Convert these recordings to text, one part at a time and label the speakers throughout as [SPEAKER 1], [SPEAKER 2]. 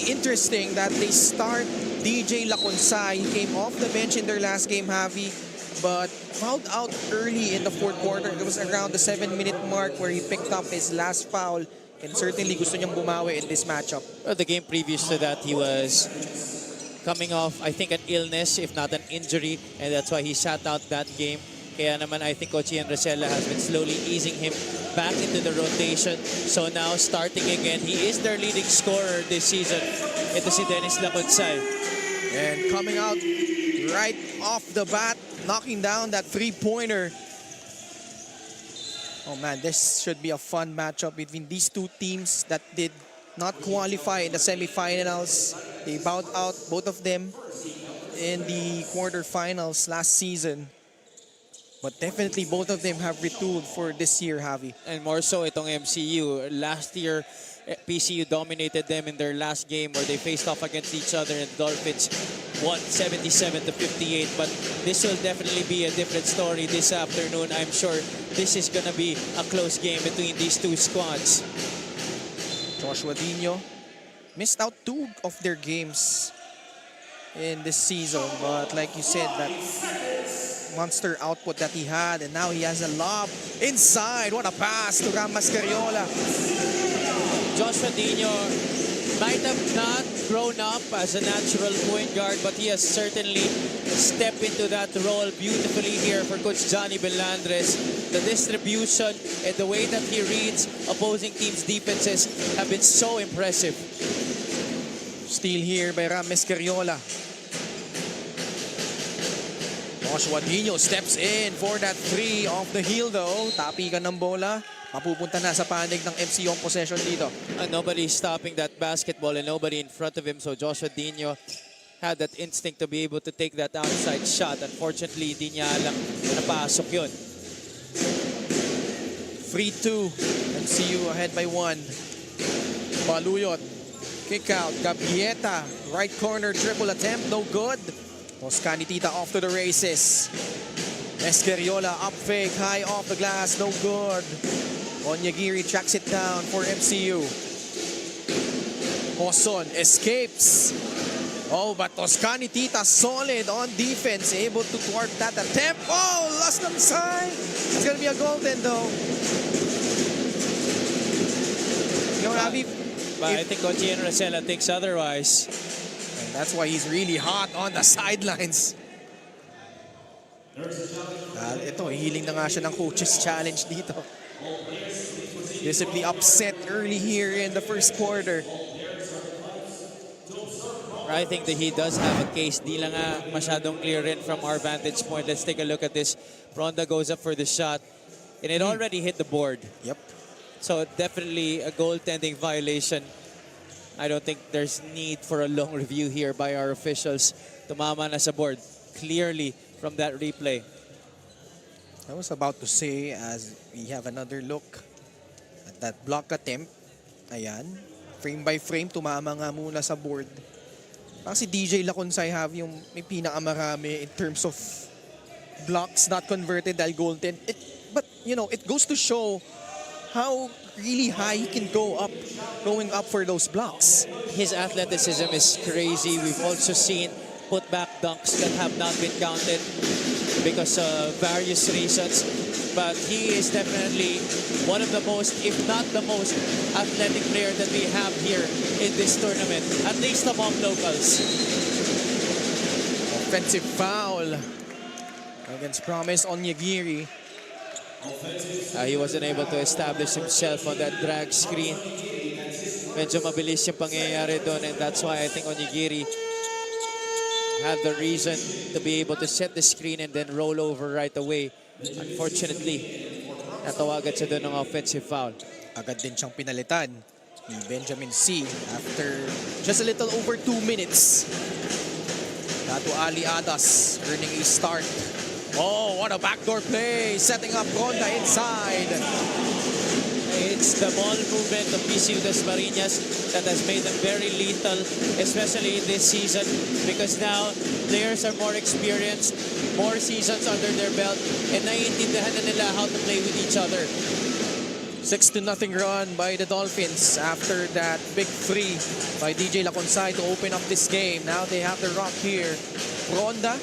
[SPEAKER 1] Very interesting that they start DJ Laconsay. He came off the bench in their last game, Javi, but fouled out early in the fourth quarter. It was around the 7-minute mark where he picked up his last foul, and certainly gusto niyang bumawi in this matchup.
[SPEAKER 2] Well, the game previous to that, he was coming off, I think, an illness, if not an injury, and that's why he sat out that game. Kaya naman, I think Coach Ian Rosella has been slowly easing him back into the rotation. So now, starting again, he is their leading scorer this season. Ito si Dennis Laconsay.
[SPEAKER 1] And coming out right off the bat, knocking down that three-pointer. Oh man, this should be a fun matchup between these two teams that did not qualify in the semifinals. They bowed out, both of them, in the quarterfinals last season. But definitely both of them have retooled for this year, Javi.
[SPEAKER 2] And more so itong MCU. Last year, PCU dominated them in their last game where they faced off against each other, and the Dolphins won 77-58. But this will definitely be a different story this afternoon. I'm sure this is going to be a close game between these two squads.
[SPEAKER 1] Joshua Dino missed out 2 of their games in this season, but like you said, that monster output that he had, and now he has a lob inside. What a pass to Ram Mascariola.
[SPEAKER 2] Joshua Dino might have not grown up as a natural point guard, but he has certainly stepped into that role beautifully here for Coach Johnny Belandres. The distribution and the way that he reads opposing teams' defenses have been so impressive.
[SPEAKER 1] Steal here by Ram Mascariola. Joshua Dino steps in for that 3 off the heel though. Tapikan ng bola. Mapupunta na sa panig ng MCU ang possession dito.
[SPEAKER 2] And nobody stopping that basketball and nobody in front of him. So Joshua Dino had that instinct to be able to take that outside shot. Unfortunately, di niya lang napasok yun.
[SPEAKER 1] 3-2. MCU ahead by 1. Baluyot. Kick out. Gabieta. Right corner triple attempt. No good. Toscani Tita off to the races. Escariola up fake, high off the glass, no good. Onyagiri tracks it down for MCU. Coson escapes. Oh, but Toscani Tita solid on defense, able to thwart that attempt. Oh, lost on the side. It's gonna be a golden though. You know, Aviv,
[SPEAKER 2] but I think Coach Ian Rosella thinks otherwise.
[SPEAKER 1] That's why he's really hot on the sidelines. Ito, healing na nga siya ng coach's challenge dito. Visibly upset early here in the first quarter.
[SPEAKER 2] I think that he does have a case. Di lang nga masyadong clear in from our vantage point. Let's take a look at this. Ronda goes up for the shot, and it already hit the board.
[SPEAKER 1] Yep.
[SPEAKER 2] So definitely a goaltending violation. I don't think there's need for a long review here by our officials. Tumama na sa board clearly from that replay.
[SPEAKER 1] I was about to say, as we have another look at that block attempt. Ayan. Frame by frame, tumama nga muna sa board. Kasi DJ Laconsay have yung may pinakamarami in terms of blocks not converted dahil goaltend. But, you know, it goes to show how really high he can go up, going up for those blocks.
[SPEAKER 2] His athleticism is crazy. We've also seen putback dunks that have not been counted because of various reasons. But he is definitely one of the most, if not the most, athletic player that we have here in this tournament, at least among locals.
[SPEAKER 1] Offensive foul against Promise Onyagiri.
[SPEAKER 2] He wasn't able to establish himself on that drag screen. Medyo mabilis yung pangyayari doon, and that's why I think Onyagiri had the reason to be able to set the screen and then roll over right away. Unfortunately, natawagan siya doon ng offensive foul.
[SPEAKER 1] Agad din siyang pinalitan ni Benjamin C. after just a little over 2 minutes. Dato Ali Adas earning a start. Oh, what a backdoor play. Setting up Ronda inside.
[SPEAKER 2] It's the ball movement of PCU Dasmariñas that has made them very lethal, especially in this season, because now players are more experienced, more seasons under their belt, and naiintindihan na nila how to play with each other.
[SPEAKER 1] 6-0 run by the Dolphins after that big three by DJ Laconsay to open up this game. Now they have the rock here. Ronda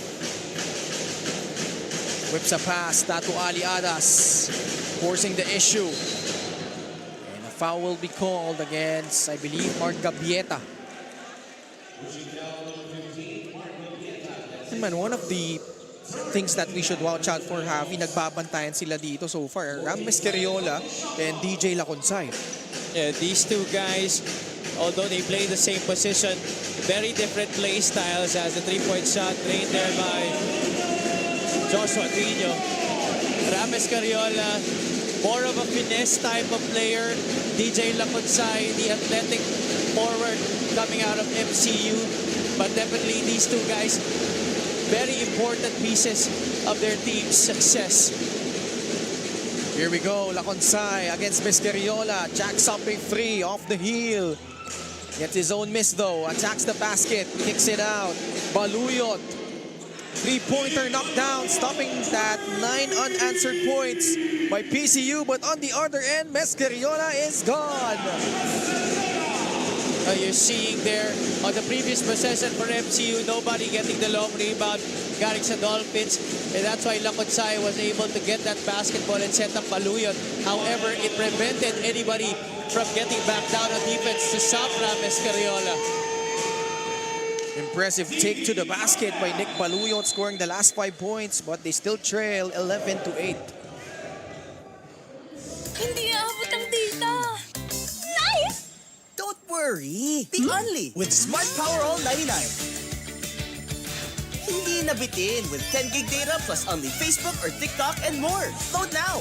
[SPEAKER 1] whips a pass. Tatu Aliadas forcing the issue. And a foul will be called against, I believe, Mark Gabieta. And man, one of the things that we should watch out for, Javi, nagbabantayan sila dito so far. Ram Mescariola and DJ Laconsay.
[SPEAKER 2] Yeah, these two guys, although they play the same position, very different play styles, as the three-point shot trained there by Joshua Trino. Rames Carriola, more of a finesse type of player. DJ Laconsay, the athletic forward coming out of MCU. But definitely these two guys, very important pieces of their team's success.
[SPEAKER 1] Here we go, Laconsay against Mescariola. Jacks up a free off the heel. Gets his own miss though, attacks the basket, kicks it out. Baluyot, three-pointer knocked down, stopping that 9 unanswered points by PCU. But on the other end, Mescariola is gone.
[SPEAKER 2] You're seeing there on the previous possession for MCU, nobody getting the long rebound, galing sa Dolphins. And that's why Laconsay was able to get that basketball and set up Baluyot. However, it prevented anybody from getting back down on defense to stop Rames Carriola.
[SPEAKER 1] Impressive take to the basket by Nick Baluyot, scoring the last 5 points, but they still trail 11-8.
[SPEAKER 3] Hindi aabot ang data. Nice!
[SPEAKER 4] Don't worry, be only with Smart Power All 99. Hindi nabitin with 10 gig data plus only Facebook or TikTok and more. Load now!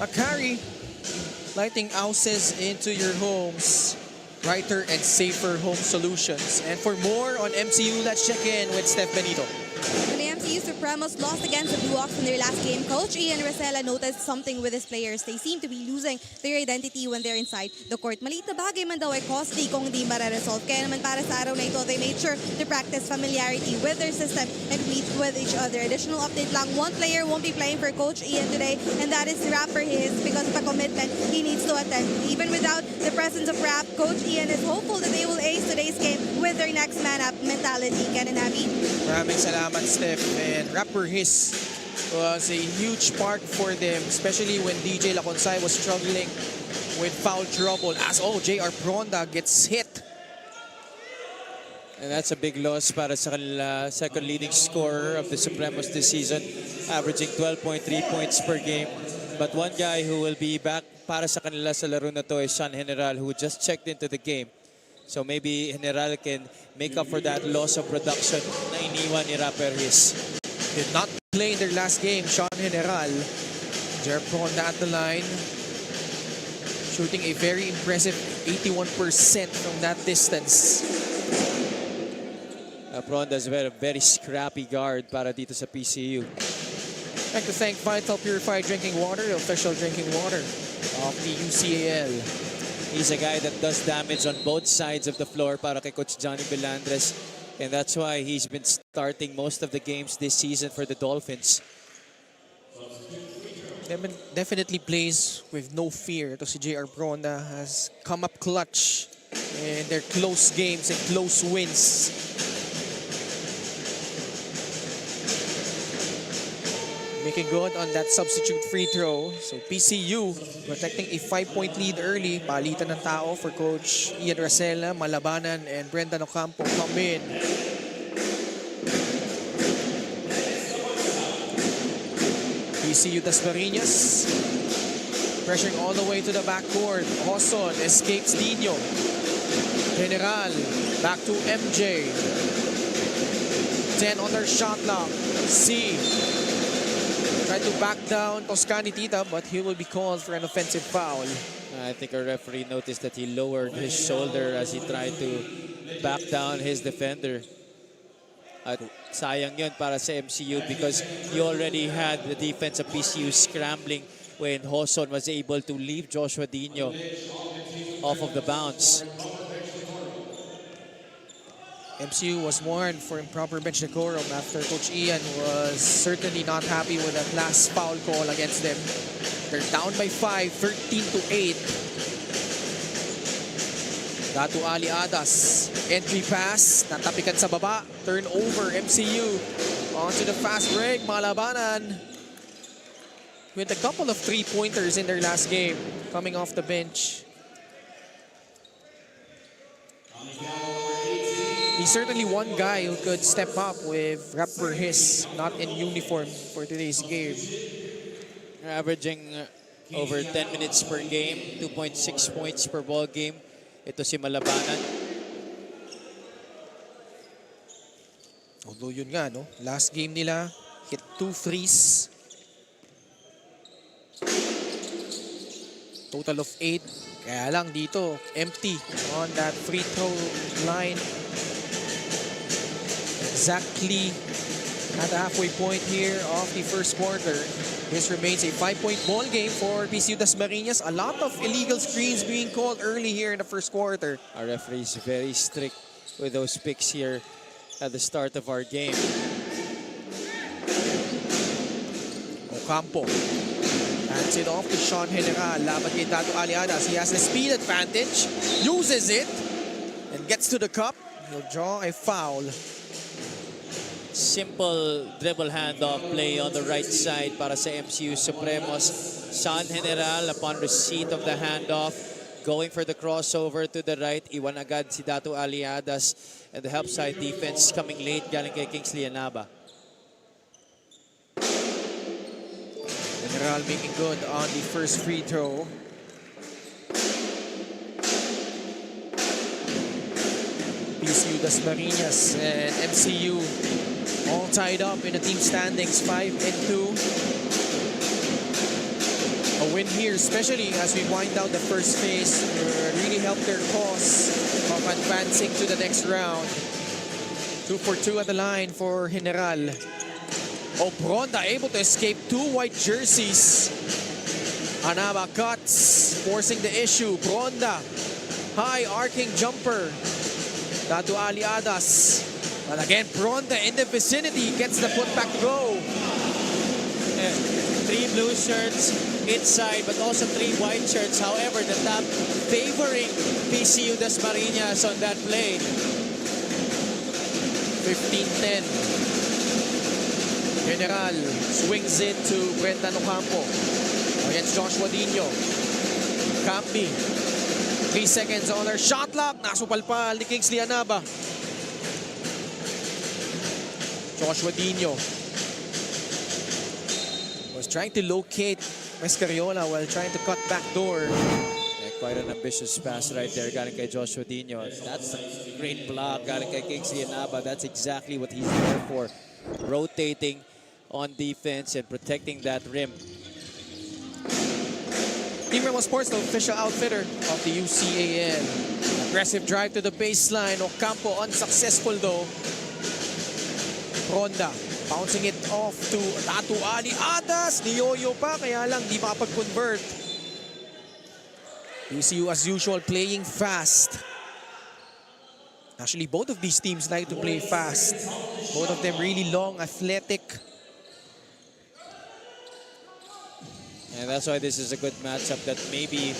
[SPEAKER 1] A carry, lighting houses into your homes. Brighter and safer home solutions. And for more on MCU, let's check in with Steph Benito.
[SPEAKER 3] When the MCU Supremos lost against the Blue Hawks in their last game, Coach Ian Rosella noticed something with his players. They seem to be losing their identity when they're inside the court. Maliit na bagay man daw ay costly kung di mare-resolve. Kaya naman para sa araw na ito, they made sure to practice familiarity with their system and meet with each other. Additional update lang, one player won't be playing for Coach Ian today, and that is Rapper His, because of a commitment he needs to attend. Even without the presence of Rap, Coach Ian is hopeful that they will ace today's game with their next man-up mentality. Ken and Abby.
[SPEAKER 1] Maraming salamat, Steph. And Rapper His was a huge part for them, especially when DJ Laconsay was struggling with foul trouble as JR Pronda gets hit.
[SPEAKER 2] And that's a big loss para sa kanila, second leading scorer of the Supremos this season, averaging 12.3 points per game. But one guy who will be back para sa kanila sa laro na to is Sean General, who just checked into the game. So maybe General can make up for that loss of production na iniwan ni Rapper His.
[SPEAKER 1] Did not play in their last game, Sean General. JR Pronda at the line, shooting a very impressive 81% from that distance.
[SPEAKER 2] Pronda is a very scrappy guard para dito sa PCU.
[SPEAKER 1] I'd like to thank Vital Purified Drinking Water, the official drinking water of the UCAL.
[SPEAKER 2] He's a guy that does damage on both sides of the floor para kay Coach Johnny Belandres. And that's why he's been starting most of the games this season for the Dolphins.
[SPEAKER 1] Definitely plays with no fear. Ito si JR Pronda has come up clutch in their close games and close wins. Making good on that substitute free throw. So PCU protecting a 5-point lead early. Palitan ng tao for Coach Ian Rosella, Malabanan, and Brendan Ocampo come in. PCU Dasmariñas pressuring all the way to the backcourt. Oson escapes Dino. General back to MJ. 10 on their shot clock. C. Tried to back down Toscani Tita, but he will be called for an offensive foul.
[SPEAKER 2] I think our referee noticed that he lowered his shoulder as he tried to back down his defender. At sayang yun para sa MCU because he already had the defense of PCU scrambling when Hoson was able to leave Joshua Dino off of the bounce.
[SPEAKER 1] MCU was warned for improper bench decorum after Coach Ian was certainly not happy with that last foul call against them. They're down by 5, 13-8. Datu Ali Adas, entry pass, natapikan sa baba, turnover, MCU onto the fast break, malabanan with a couple of three-pointers in their last game coming off the bench. He's certainly one guy who could step up with rapper his not in uniform for today's game.
[SPEAKER 2] Averaging over 10 minutes per game, 2.6 points per ball game. Ito si Malabanan.
[SPEAKER 1] Although yun nga, no? Last game nila, hit 2 threes. Total of 8. Kaya lang dito, empty on that free throw line. Exactly at the halfway point here of the first quarter. This remains a 5-point ball game for PCU Dasmariñas. A lot of illegal screens being called early here in the first quarter.
[SPEAKER 2] Our referee is very strict with those picks here at the start of our game.
[SPEAKER 1] Ocampo hands it off to Sean General. Laban kay Datu Aliadas. He has the speed advantage, uses it, and gets to the cup. He'll draw a foul.
[SPEAKER 2] Simple dribble handoff play on the right side para sa MCU Supremos. San General upon receipt of the handoff, going for the crossover to the right. Iwan agad si Datu Aliadas, and the help side defense coming late galing kay Kingsley Anaba.
[SPEAKER 1] General making good on the first free throw. PCU Dasmariñas and MCU all tied up in the team standings, 5-2. A win here, especially as we wind down the first phase, really helped their cause of advancing to the next round. 2 for 2 at the line for General. Bronda able to escape 2 white jerseys. Anaba cuts, forcing the issue. Bronda, high arcing jumper. Datu Aliadas. But again, Bronda in the vicinity gets the putback go.
[SPEAKER 2] 3 blue shirts inside, but also 3 white shirts. However, the top favoring PCU Dasmariñas on that play.
[SPEAKER 1] 15-10. General swings it to Brendan Ocampo against Joshua Dino. Campi, 3 seconds on their shot clock. Nasupalpal ni Kingsley Anaba. Joshua Dino was trying to locate Mescariola while trying to cut back door.
[SPEAKER 2] Yeah, quite an ambitious pass right there galing kay Joshua Dino. That's a great block galing kay Kingsley Anaba. That's exactly what he's there for. Rotating on defense and protecting that rim.
[SPEAKER 1] Team Remo Sports, the official outfitter of the UCAN. Aggressive drive to the baseline. Ocampo unsuccessful though. Ronda bouncing it off to Datu Aliadas. Niyoyo pa, kaya lang di makapag-convert. PCU as usual playing fast. Actually, both of these teams like to play fast. Both of them really long, athletic.
[SPEAKER 2] And that's why this is a good matchup that maybe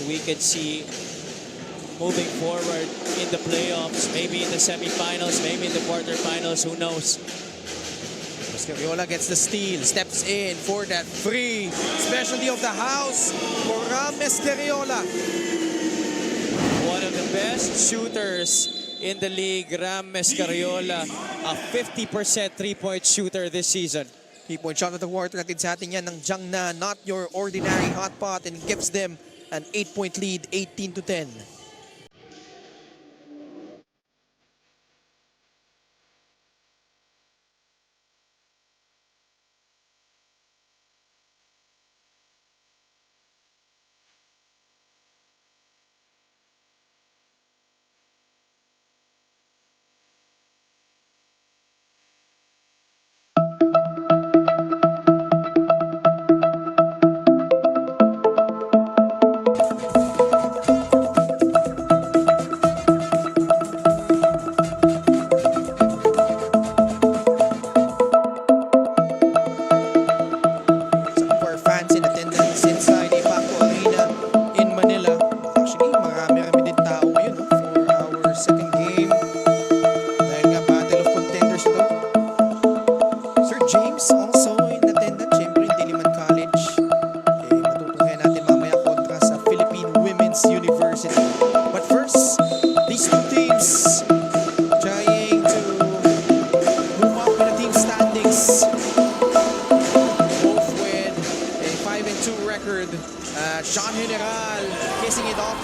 [SPEAKER 2] we could see moving forward in the playoffs, maybe in the semifinals, maybe in the quarterfinals, who knows.
[SPEAKER 1] Mescariola gets the steal, steps in for that free. Specialty of the house for Mescariola.
[SPEAKER 2] One of the best shooters in the league, Ram Mescariola, a 50% three-point shooter this season.
[SPEAKER 1] 3-point shot of the quarter. Natin sa atin yan ng Jang Na, not your ordinary hot pot, and gives them an 8-point lead, 18-10.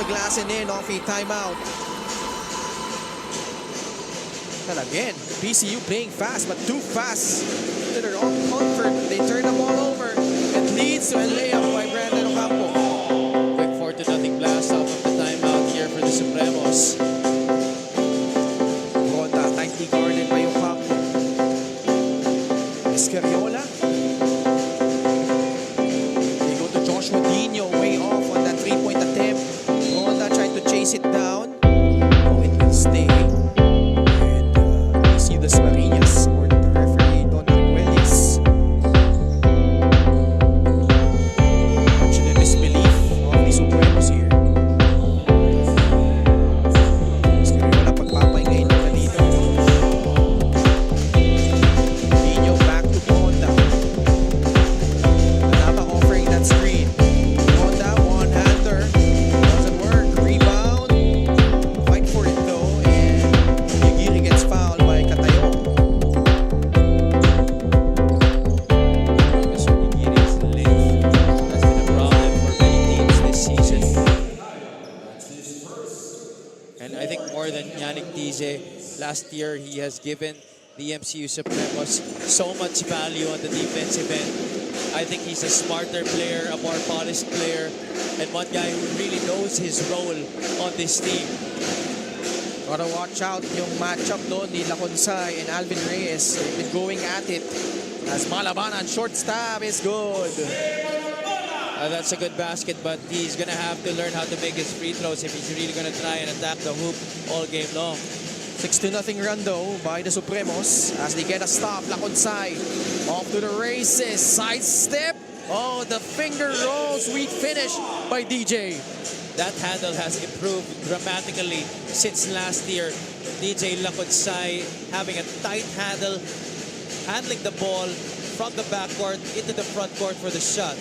[SPEAKER 1] the glass and in off a timeout. And again, PCU playing fast, but too fast to their own comfort. They turn the ball over. It leads to a layup by Brandon Ocampo.
[SPEAKER 2] Quick 4-0 blast off of the timeout here for the Supremos.
[SPEAKER 1] Ronda, tightly guarded by Ocampo. Escariola. They go to Joshua Dino, way off on that three-point attempt. Ronda tried to chase it down. Oh, it will stay. Las Marinas or the referee Don Arguelles. Much in the disbelief of the Supremos here. Escariola pagpapahingay na dito. Dino back to Honda. Manaba offering that screen. Honda one-hander. Doesn't work. Rebound. Fight for it though. And Yagiri gets fouled by Katayong.
[SPEAKER 2] And I think more than Yannick DJ, last year he has given the MCU Supremos so much value on the defensive end. I think he's a smarter player, a more polished player, and one guy who really knows his role on this team.
[SPEAKER 1] Gotta watch out yung matchup doon ni Laconsay and Alvin Reyes. They've been going at it. As Malabanan, short stab is good.
[SPEAKER 2] That's a good basket, but he's going to have to learn how to make his free throws if he's really going to try and attack the hoop all game long.
[SPEAKER 1] 6-0 run though by the Supremos as they get a stop. Laconsay off to the races. Side step. Oh, the finger roll. Sweet finish by DJ.
[SPEAKER 2] That handle has improved dramatically since last year. DJ Laconsay having a tight handle, handling the ball from the backcourt into the front court for the shot.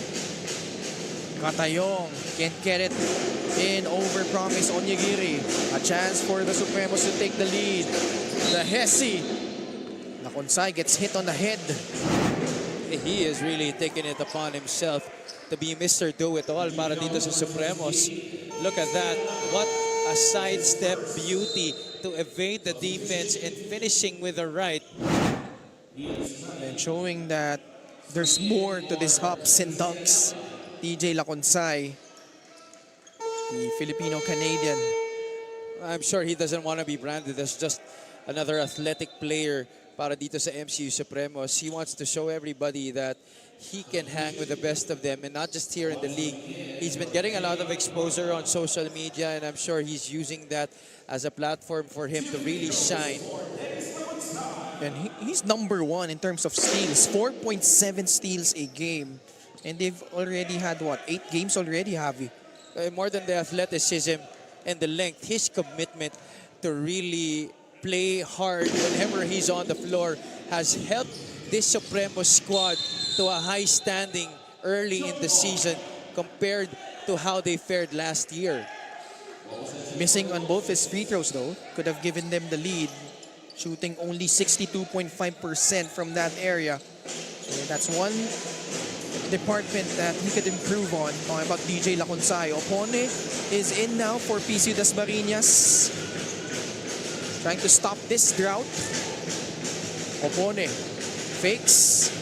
[SPEAKER 1] Katayong can't get it in over promise Onyegiri. A chance for the Supremos to take the lead. The Hesi. Laconsay gets hit on the head.
[SPEAKER 2] He is really taking it upon himself to be Mr. Do-It-All para dito sa Supremos. Look at that. What a sidestep beauty to evade the defense and finishing with the right.
[SPEAKER 1] And showing that there's more to these hops and dunks. DJ Laconsay, the Filipino-Canadian.
[SPEAKER 2] I'm sure he doesn't want to be branded as just another athletic player para dito sa MCU Supremos. He wants to show everybody that he can hang with the best of them, and not just here in the league. He's been getting a lot of exposure on social media, and I'm sure he's using that as a platform for him to really shine.
[SPEAKER 1] And he's #1 in terms of steals. 4.7 steals a game. And they've already had, what, 8 games already, Javi?
[SPEAKER 2] More than the athleticism and the length, his commitment to really play hard whenever he's on the floor has helped this Supremo squad to a high standing early in the season compared to how they fared last year.
[SPEAKER 1] Missing on both his free throws, though, could have given them the lead. Shooting only 62.5% from that area. So that's one department that he could improve on. Talking about DJ Laconsay. Opone is in now for PCU Las Marinas. Trying to stop this drought. Opone fakes.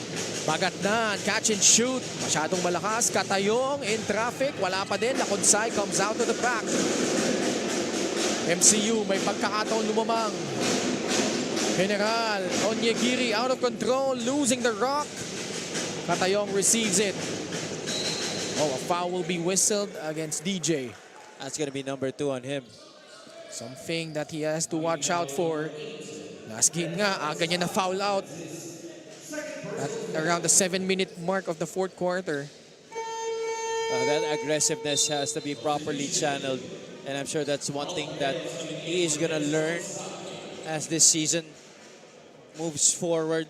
[SPEAKER 1] Bagat na. Catch and shoot. Masyadong malakas. Katayong in traffic. Wala pa din. Laconsay comes out to the back. MCU may pagkakataon lumamang. General Onyegiri out of control. Losing the rock. Katayong receives it. Oh, a foul will be whistled against DJ.
[SPEAKER 2] That's going to be number 2 on him.
[SPEAKER 1] Something that he has to watch out for. Last game nga, ganyan na foul out. At around the 7-minute mark of the fourth quarter.
[SPEAKER 2] That aggressiveness has to be properly channeled. And I'm sure that's one thing that he is going to learn as this season moves forward.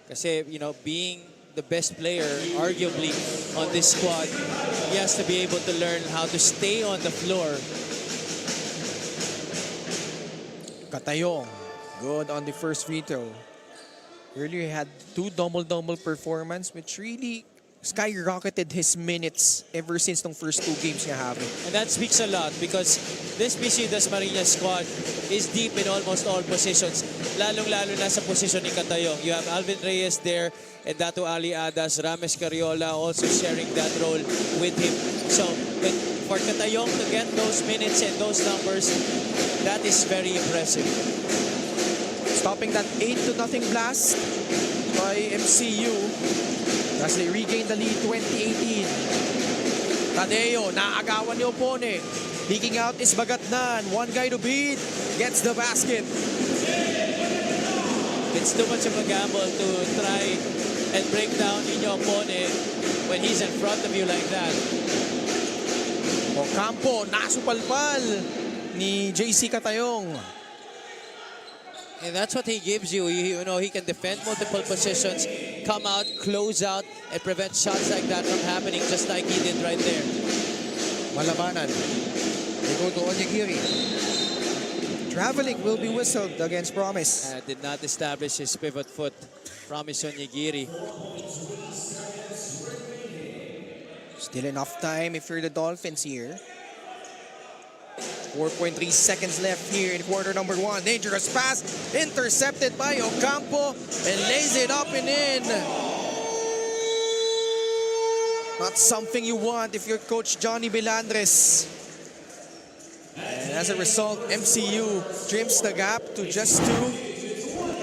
[SPEAKER 2] Kasi, you know, being the best player, arguably, on this squad, he has to be able to learn how to stay on the floor.
[SPEAKER 1] Katayong, good on the first free throw. Earlier he had 2 double-double performance, which really skyrocketed his minutes ever since nung first 2 games niya, Harry.
[SPEAKER 2] And that speaks a lot because this PCU-D Marinas squad is deep in almost all positions. Lalong-lalo na sa posisyon ni Katayong. You have Alvin Reyes there and Dato Ali Adas, Rames Carriola also sharing that role with him. So for Katayong to get those minutes and those numbers, that is very impressive.
[SPEAKER 1] Stopping that 8-0 blast by MCU as they regain the lead 2018. Tadeo, naagawan ni Opone. Leaking out is Bagatnan. One guy to beat. Gets the basket.
[SPEAKER 2] It's too much of a gamble to try and break down your opponent when he's in front of you like that.
[SPEAKER 1] Ocampo, nasupalpal ni JC Katayong.
[SPEAKER 2] And that's what he gives you. You know, he can defend multiple positions, come out, close out, and prevent shots like that from happening, just like he did right there.
[SPEAKER 1] Malabanan. They go to Onyegiri. Traveling will be whistled against Promise.
[SPEAKER 2] Did not establish his pivot foot. Promise Onyegiri.
[SPEAKER 1] Still enough time if you're the Dolphins here. 4.3 seconds left here in quarter number 1. Dangerous pass, intercepted by Ocampo and lays it up and in. Not something you want if you're Coach Johnny Belandres. And as a result, MCU trims the gap to just 2.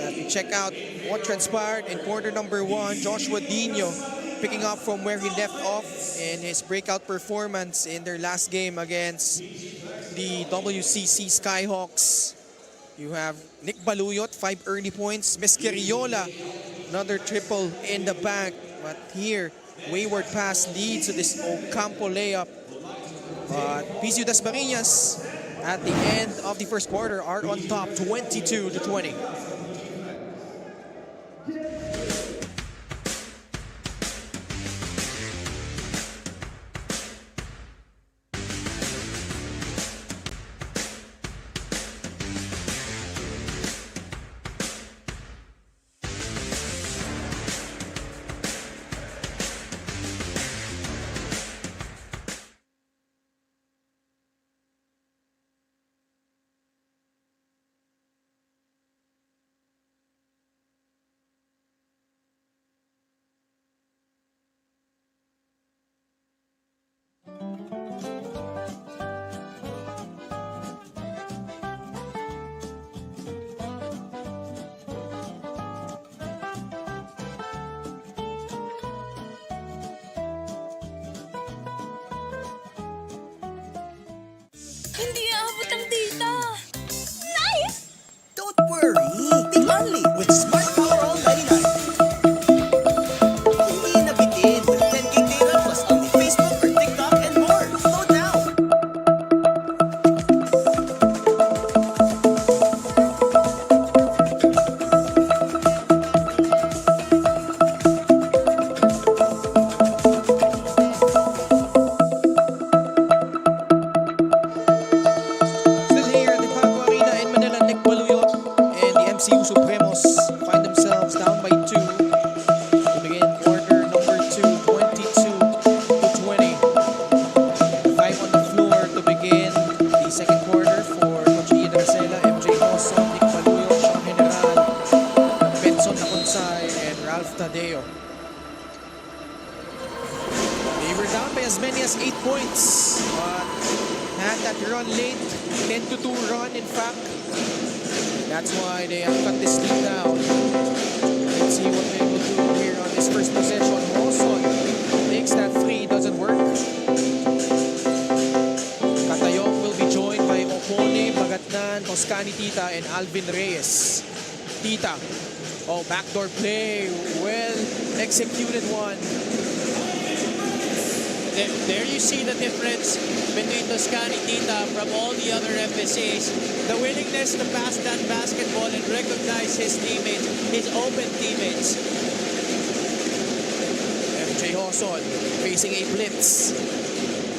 [SPEAKER 1] If you check out what transpired in quarter number 1, Joshua Dino picking up from where he left off in his breakout performance in their last game against the WCC Skyhawks. You have Nick Baluyot, 5 early points. Mesqueriola, another triple in the bank. But here, wayward pass leads to this Ocampo layup. But PCU-D Marinas at the end of the first quarter are on top, 22-20.
[SPEAKER 5] Hindi aabot ang data. Nice!
[SPEAKER 4] Don't worry, be only with Smart Power All 99. Hindi nabitin with 10 gig data plus only Facebook or TikTok and more. Load now!
[SPEAKER 1] Still here at the Pago Arena in Manila, Nick Baluyot and the MCU Supremos find themselves down by 2 to begin quarter number 2, 22-20. 5 on the floor to begin the second quarter for Coach Ian Racela, MJ Oso, Nick Baluyot, Sean General, Benson Nakunsay, and Ralph Tadeo. They were down by as many as 8 points, but had that run late, 10-2 run in fact. That's why they have cut this lead down. Let's see what they will do here on this first possession. Moson takes that free, doesn't work. Katayong will be joined by Opone, Bagatnan, Toscani Tita, and Alvin Reyes. Tita, backdoor play, well executed one.
[SPEAKER 2] There you see the difference between Toscani Tita from all the other FSAs. The willingness to pass that basketball and recognize his teammates, his open teammates.
[SPEAKER 1] MJ Hoson facing a blitz.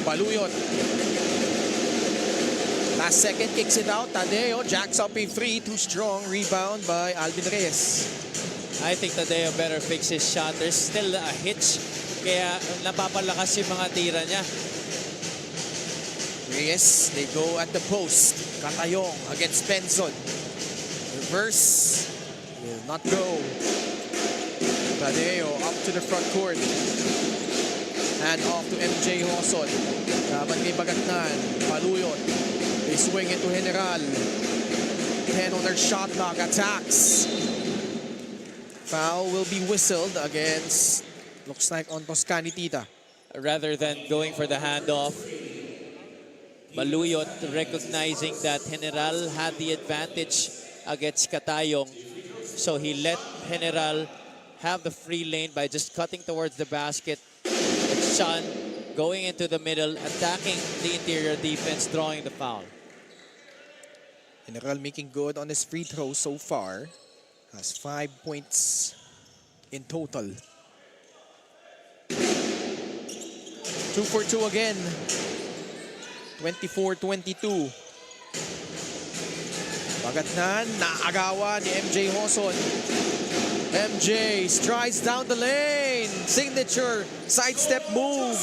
[SPEAKER 1] Baluyot. Last second kicks it out. Tadeo jacks up a 3, too strong. Rebound by Alvin Reyes.
[SPEAKER 2] I think Tadeo better fix his shot. There's still a hitch Kaya napapalakas yung mga tira niya.
[SPEAKER 1] Reyes, they go at the post. Katayong against Benson. Reverse. Will not go. Tadeo up to the front court. Hand off to MJ Hoson. Laban kay Bagatnan. Paluyot. They swing into General. 10 on their shot clock. Attacks. Foul will be whistled against, looks like on Toscani Tita.
[SPEAKER 2] Rather than going for the handoff, Maluyot recognizing that General had the advantage against Katayong. So he let General have the free lane by just cutting towards the basket. It's Sean going into the middle, attacking the interior defense, drawing the foul.
[SPEAKER 1] General making good on his free throw so far. Has 5 points in total. 2 for 2 again. 24-22. Bagatnan, naagawa ni MJ Hoson. MJ strides down the lane. Signature sidestep move.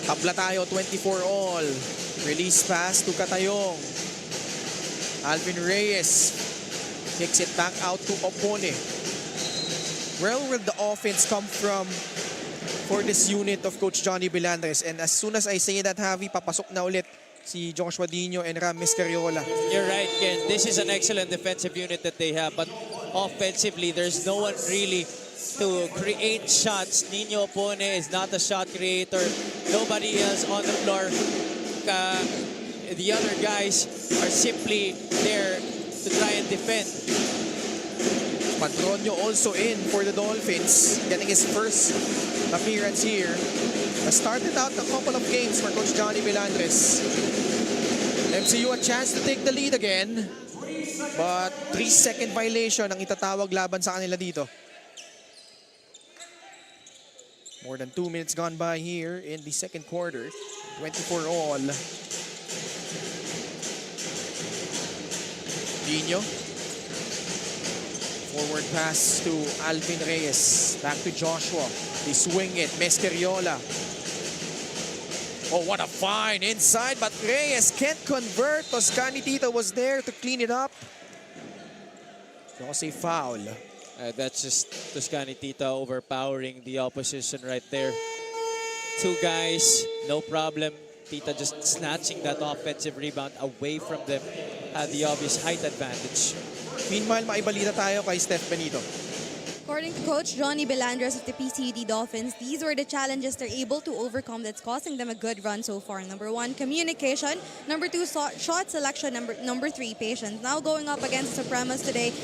[SPEAKER 1] Tabla tayo, 24 all. Release pass to Katayong. Alvin Reyes kicks it back out to Opone. Where will the offense come from for this unit of Coach Johnny Belandres? And as soon as I say that, Javi, papasok na ulit si Joshua Dino and Ram Miscariola.
[SPEAKER 2] You're right, Ken. This is an excellent defensive unit that they have, but offensively, there's no one really to create shots. Nino Opone is not a shot creator. Nobody else on the floor. The other guys are simply there to try and defend.
[SPEAKER 1] Padronio also in for the Dolphins, getting his first appearance here. Started out a couple of games for Coach Johnny Belandres. MCU a chance to take the lead again, but 3-second violation ang itatawag laban sa kanila dito. More than 2 minutes gone by here in the second quarter. 24 all. Dino. Forward pass to Alvin Reyes. Back to Joshua. They swing it. Mescariola. Oh, what a fine inside, but Reyes can't convert. Toscani Tita was there to clean it up. Just a foul.
[SPEAKER 2] That's just Toscani Tita overpowering the opposition right there. Two guys, no problem. Tita just snatching that offensive rebound away from them. Had the obvious height advantage.
[SPEAKER 1] Meanwhile, maibalita tayo kay Steph Benito.
[SPEAKER 3] According to Coach Johnny Belandres of the PCU-D Dolphins, these were the challenges they're able to overcome that's causing them a good run so far. Number 1, communication. Number 2, shot selection. Number 3, patience. Now going up against Supremos today,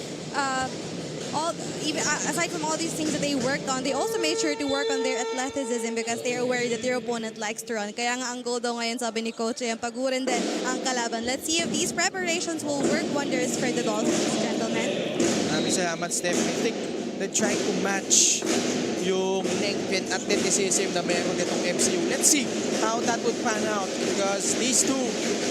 [SPEAKER 3] aside from all these things that they worked on, they also made sure to work on their athleticism because they're aware that their opponent likes to run. Kaya nga ang goal daw ngayon, sabi ni Coach, ang pagurin din ang kalaban. Let's see if these preparations will work wonders for the Dolphins, gentlemen.
[SPEAKER 1] Maraming salamat, Steph. I think they're trying to match yung length and athleticism na meron itong MCU. Let's see how that would pan out because these two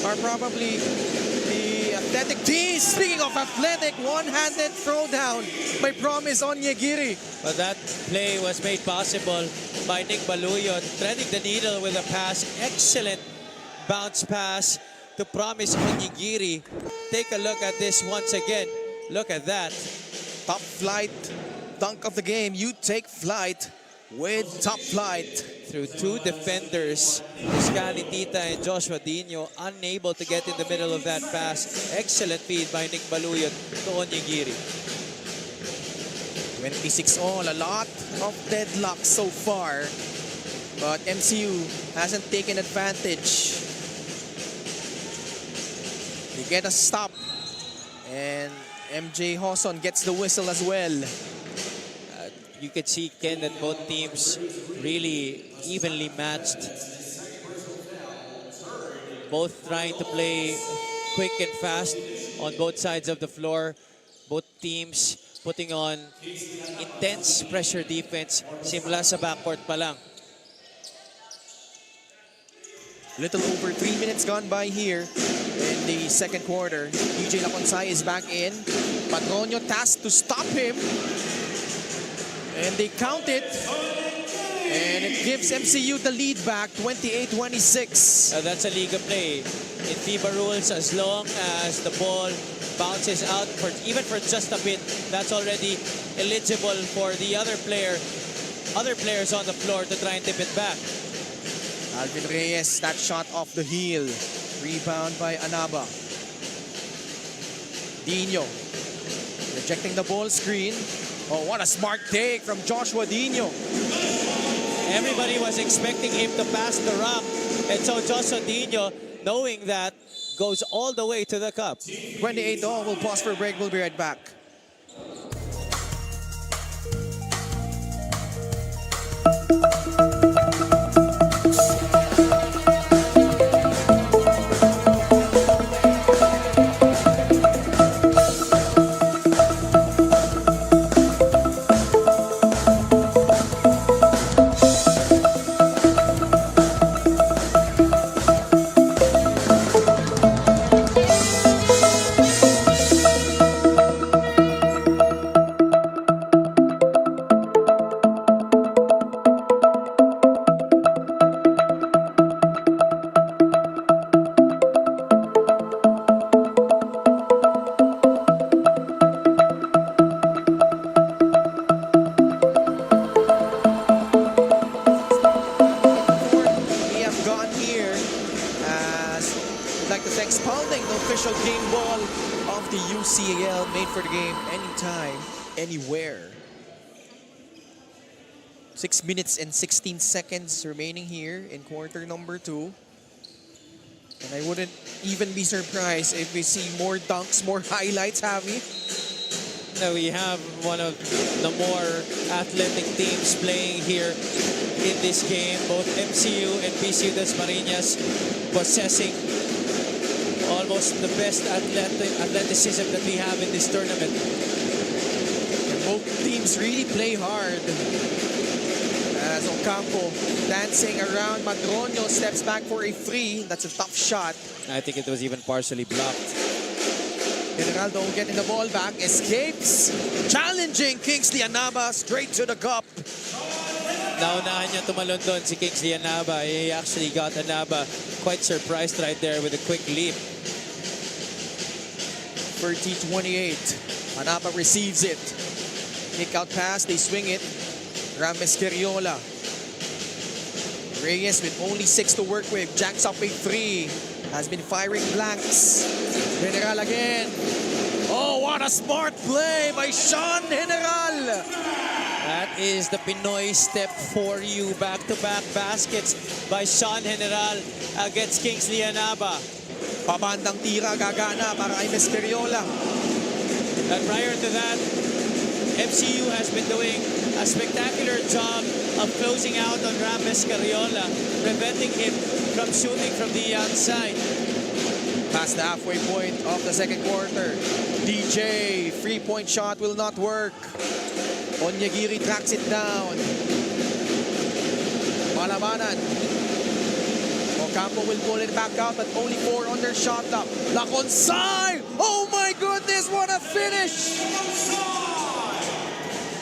[SPEAKER 1] are probably the athletic teams. Speaking of athletic, one-handed throwdown by Promise Onyegiri.
[SPEAKER 2] But that play was made possible by Nick Baluyot, threading the needle with a pass. Excellent bounce pass to Promise Onyegiri. Take a look at this once again. Look at that.
[SPEAKER 1] Top flight dunk of the game. You take flight with top flight.
[SPEAKER 2] Through two defenders, Toscani Tita and Joshua Dino, unable to get in the middle of that pass. Excellent feed by Nick Baluyot to Onyegiri.
[SPEAKER 1] 26 all, a lot of deadlocks so far. But MCU hasn't taken advantage. They get a stop. And MJ Hoson gets the whistle as well.
[SPEAKER 2] You could see, Ken, that both teams really evenly matched. Both trying to play quick and fast on both sides of the floor. Both teams putting on intense pressure defense simula sa backcourt pa lang.
[SPEAKER 1] Little over 3 minutes gone by here in the second quarter. DJ Laconsay is back in. Padronio tasked to stop him. And they count it. And it gives MCU the lead back, 28-26.
[SPEAKER 2] That's a Liga play. In FIBA rules, as long as the ball bounces out for even for just a bit, that's already eligible for the other players on the floor to try and tip it back.
[SPEAKER 1] Alvin Reyes, that shot off the heel. Rebound by Anaba. Dino rejecting the ball screen. Oh, what a smart take from Joshua Dino.
[SPEAKER 2] Everybody was expecting him to pass the rock, and so Joshua Dino, knowing that, goes all the way to the cup.
[SPEAKER 1] 28 all. We'll pause for a break. We'll be right back. Ucal made for the game anytime, anywhere. 6 minutes and 16 seconds remaining here in quarter number 2. And I wouldn't even be surprised if we see more dunks, more highlights, Javi.
[SPEAKER 2] We have one of the more athletic teams playing here in this game. Both MCU and PCU-D possessing almost the best athleticism that we have in this tournament.
[SPEAKER 1] And both teams really play hard. As Ocampo dancing around, Madronio steps back for a free. That's a tough shot.
[SPEAKER 2] I think it was even partially blocked.
[SPEAKER 1] Generaldo getting the ball back, escapes, challenging Kingsley Anaba straight to the cup.
[SPEAKER 2] Naunahan niya tumalon doon si Kingsley Anaba. He actually got Anaba quite surprised right there with a quick leap.
[SPEAKER 1] 30-28. Anaba receives it. Kick out pass, they swing it. Rames Carriola. Reyes with only 6 to work with. Jacks up a 3. Has been firing blanks. General again. Oh, what a smart play by Sean General.
[SPEAKER 2] That is the Pinoy step for you. Back-to-back baskets by Sean General against Kingsley Anaba.
[SPEAKER 1] Pabandang tira gagana para kay Carriola.
[SPEAKER 2] And prior to that, MCU has been doing a spectacular job of closing out on Rames Carriola, preventing him from shooting from the outside.
[SPEAKER 1] Past the halfway point of the second quarter. DJ, 3-point shot will not work. Onyegiri tracks it down. Malabanan. Ocampo will pull it back out, but only 4 on their shot clock. Laconsay! Oh my goodness, what a finish!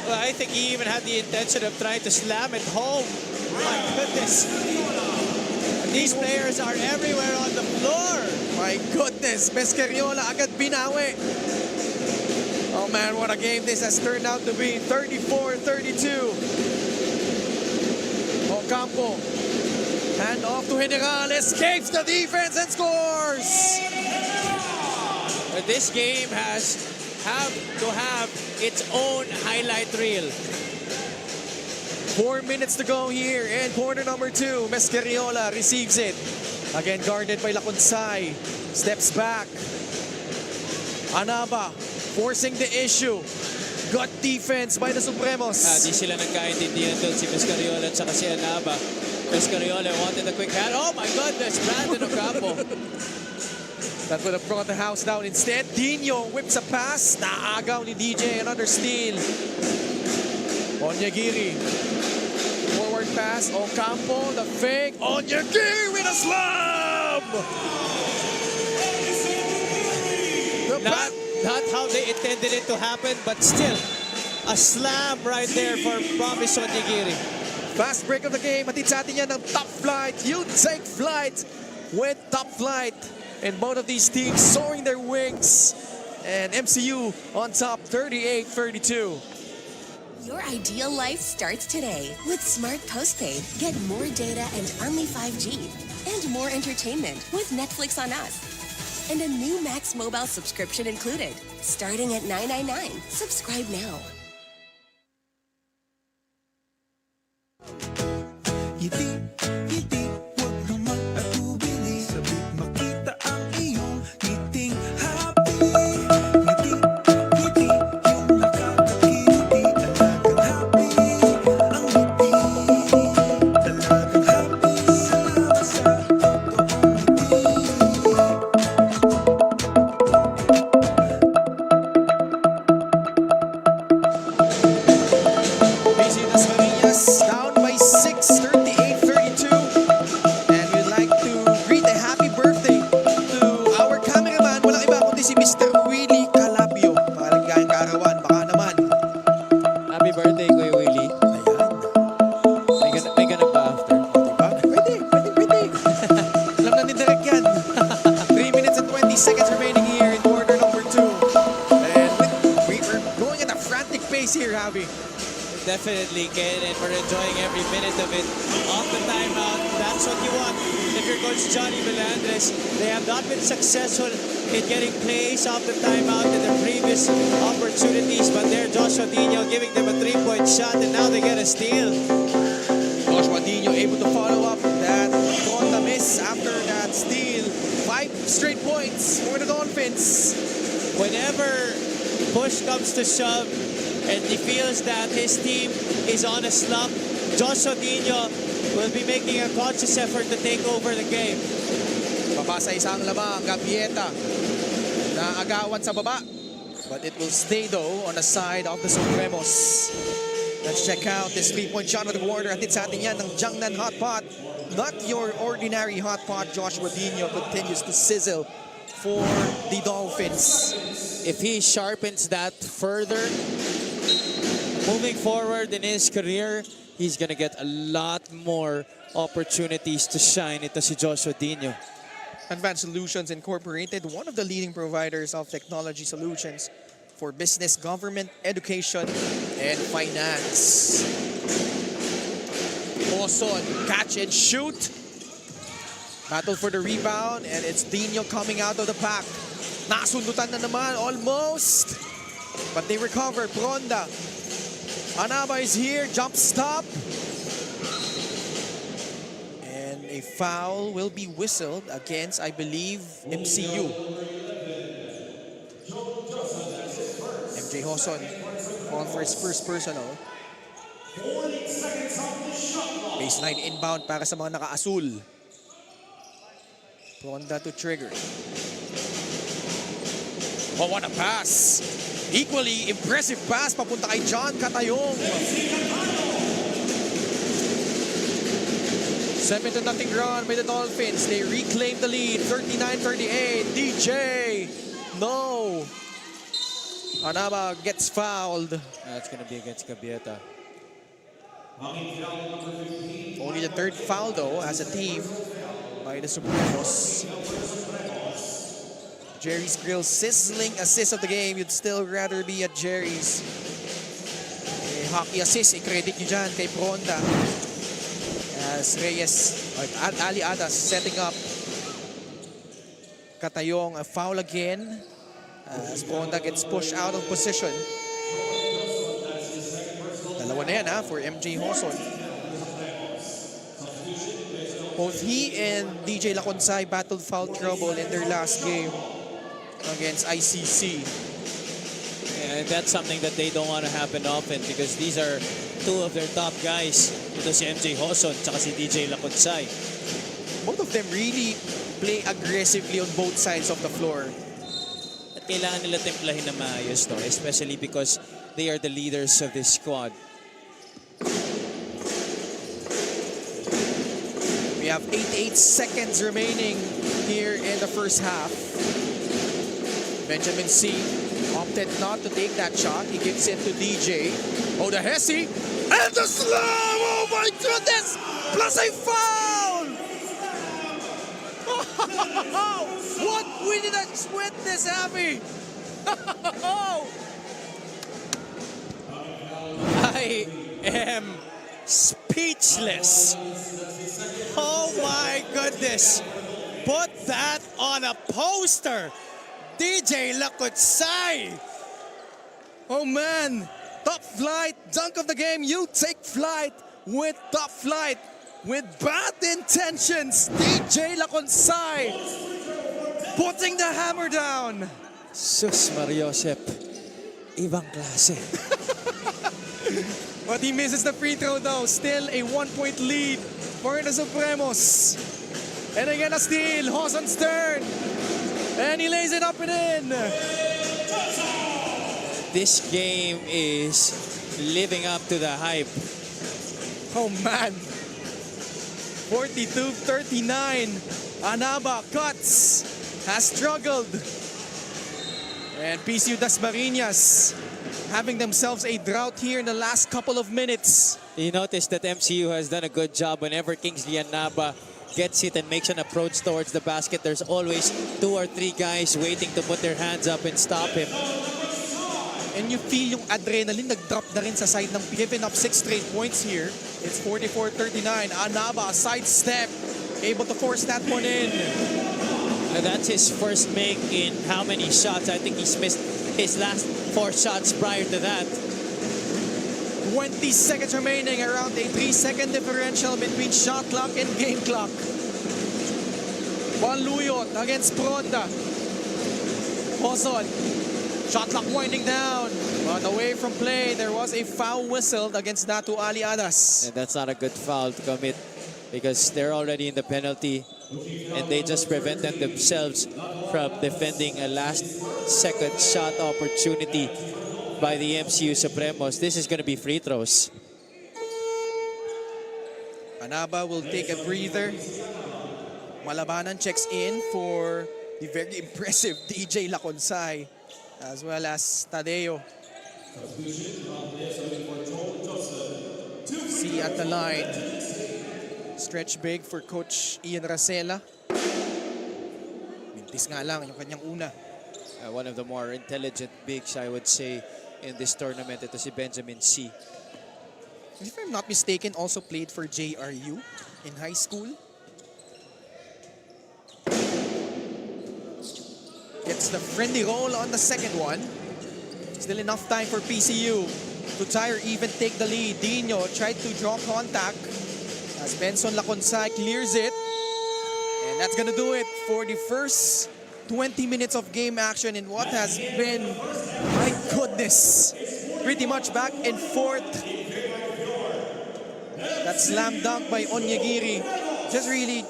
[SPEAKER 2] Well, I think he even had the intention of trying to slam it home. My goodness. These players are everywhere on the floor.
[SPEAKER 1] My goodness, Carriola agad binawi. Oh man, what a game this has turned out to be. 34-32. Ocampo, hand off to General, escapes the defense and scores.
[SPEAKER 2] This game has to have its own highlight reel.
[SPEAKER 1] 4 minutes to go here in quarter number 2. Carriola receives it. Again guarded by Laconsay. Steps back. Anaba forcing the issue. Good defense by the Supremos.
[SPEAKER 2] Di sila nagkaintindihan doon si Carriola at saka si Anaba. Carriola wanted a quick hand. Oh my goodness, Brandon Ocampo.
[SPEAKER 1] That would have brought the house down instead. Dino whips a pass. Naagaw ni DJ. Another steal. Onyegiri. Forward pass. Ocampo. The fake. Onyegiri with a slam!
[SPEAKER 2] Not how they intended it to happen, but still, A slam right there for Promise Onigiri.
[SPEAKER 1] Fast break of the game. Hatid sa atin yan ng Top Flight. You take flight with Top Flight. And both of these teams soaring their wings. And MCU on top 38-32.
[SPEAKER 6] Your ideal life starts today with Smart Postpaid. Get more data and only 5G. And more entertainment with Netflix on Us. And a new Max Mobile subscription included. Starting at $9.99. Subscribe now.
[SPEAKER 7] Ngiti, ngiti, huwag naman atubili. Sabik makita ang iyong ngiting happy. Ngiti, ngiti, yung nakakakiliti. Talagang happy ang ngiti. Talagang happy. Salamat sa totoong ngiti.
[SPEAKER 1] PCU-D down by 6, 38-32. And we'd like to greet a happy birthday to our cameraman. Walang iba kundi si Mr. Willie Calapio. Maligayang kaarawan, baka naman.
[SPEAKER 2] Happy birthday, Kuya Willie.
[SPEAKER 1] Ayan.
[SPEAKER 2] May ganun ba after?
[SPEAKER 1] Diba? Pwede. Alam na ni Derek yan. 3 minutes and 20 seconds remaining here in quarter number 2. And we're going at a frantic pace here, Javi.
[SPEAKER 2] Definitely, Ken, and we're enjoying every minute of it. Off the timeout, that's what you want. If you're Coach Johnny Melandres, they have not been successful in getting plays off the timeout in their previous opportunities, but there Joshua Dino giving them a 3-point shot, and now they get a steal.
[SPEAKER 1] Joshua Dino able to follow up that Honda miss after that steal. 5 straight points for the Dolphins.
[SPEAKER 2] Whenever push comes to shove, and he feels that his team is on a slump, Joshua Dino will be making a conscious effort to take over the game.
[SPEAKER 1] Papasa isang lamang, Gabieta na agawan sa baba. But it will stay though on the side of the Supremos. Let's check out this 3-point shot of the quarter. Hatid sa atin yan ng Jiangnan Hot Pot. Not your ordinary hot pot. Joshua Dino continues to sizzle for the Dolphins.
[SPEAKER 2] If he sharpens that further, moving forward in his career, he's gonna get a lot more opportunities to shine. Ito si Joshua Dino.
[SPEAKER 1] Advanced Solutions Incorporated, one of the leading providers of technology solutions for business, government, education, and finance. Oson, catch and shoot. Battle for the rebound, and it's Dino coming out of the pack. Nasundutan na naman, almost. But they recover. Pronda. Anaba is here, jump stop. And a foul will be whistled against, I believe, MCU. MJ Hoson called for his first personal. Baseline inbound para sa mga naka-asul. Pronda to trigger. Oh, what a pass! Equally impressive pass papunta kay John Catayong. 7-0 run by the Dolphins. They reclaim the lead, 39-38. DJ, no. Anaba gets fouled.
[SPEAKER 2] That's gonna be against Gabieta.
[SPEAKER 1] Only the third foul though as a team by the Supremos. Jerry's Grill sizzling assist of the game. You'd still rather be at Jerry's. Hockey assist, i-credit nyo dyan kay Pronda. As Reyes, at Ali Adas setting up. Catayong, a foul again. As Pronda gets pushed out of position. Dalawa na yan for MJ Hoson. Both he and DJ Laconsay battled foul trouble in their last game against ICC.
[SPEAKER 2] And that's something that they don't want to happen often because these are two of their top guys. Ito si MJ Hoson tsaka si DJ Laconsay.
[SPEAKER 1] Both of them really play aggressively on both sides of the floor.
[SPEAKER 2] At kailangan nila templahin na maayos to, especially because they are the leaders of this squad.
[SPEAKER 1] We have 88 seconds remaining here in the first half. Benjamin C. opted not to take that shot. He gives it to DJ. Oh, the Hesse. And the slam! Oh my goodness! Plus a foul! What we did I witness, Abby?
[SPEAKER 2] I am speechless. Oh my goodness. Put that on a poster. DJ Lakutsay.
[SPEAKER 1] Oh man, top flight, dunk of the game. You take flight with top flight, with bad intentions. DJ Laconsay putting the hammer down.
[SPEAKER 2] Sus Mariosep. Ibang klase.
[SPEAKER 1] But he misses the free throw though. Still a 1-point lead for the Supremos. And again a steal, Hoson Stern. And he lays it up and in.
[SPEAKER 2] This game is living up to the hype.
[SPEAKER 1] Oh man. 42-39. Anaba cuts. Has struggled. And PCU Dasmariñas having themselves a drought here in the last couple of minutes.
[SPEAKER 2] You notice that MCU has done a good job whenever Kingsley Anaba gets it and makes an approach towards the basket. There's always 2 or 3 guys waiting to put their hands up and stop him.
[SPEAKER 1] And you feel yung adrenaline nag-drop na rin sa side ng giving up 6 straight points here. It's 44-39. Anaba, sidestep, able to force that one in.
[SPEAKER 2] That's his first make in how many shots? I think he's missed his last 4 shots prior to that.
[SPEAKER 1] 20 seconds remaining, around a 3-second differential between shot clock and game clock. Panluyot against Pronda. Hoson, shot clock winding down. But away from play, there was a foul whistled against Natu Aliadas.
[SPEAKER 2] And that's not a good foul to commit because they're already in the penalty and they just prevented themselves from defending a last second shot opportunity by the MCU Supremos. This is going to be free throws.
[SPEAKER 1] Anaba will take a breather. Malabanan checks in for the very impressive DJ Laconsay as well as Tadeo. See at the line. Stretch big for Coach Ian Racela. Mintis nga lang yung kanyang una.
[SPEAKER 2] One of the more intelligent bigs, I would say, in this tournament. Ito si Benjamin C.
[SPEAKER 1] If I'm not mistaken, also played for JRU in high school. Gets the friendly roll on the second one. Still enough time for PCU to try or even take the lead. Dino tried to draw contact as Benson Laconsay clears it. And that's gonna do it for the first 20 minutes of game action in what has been, my goodness, pretty much back and forth. That slam dunk by Onyegiri just really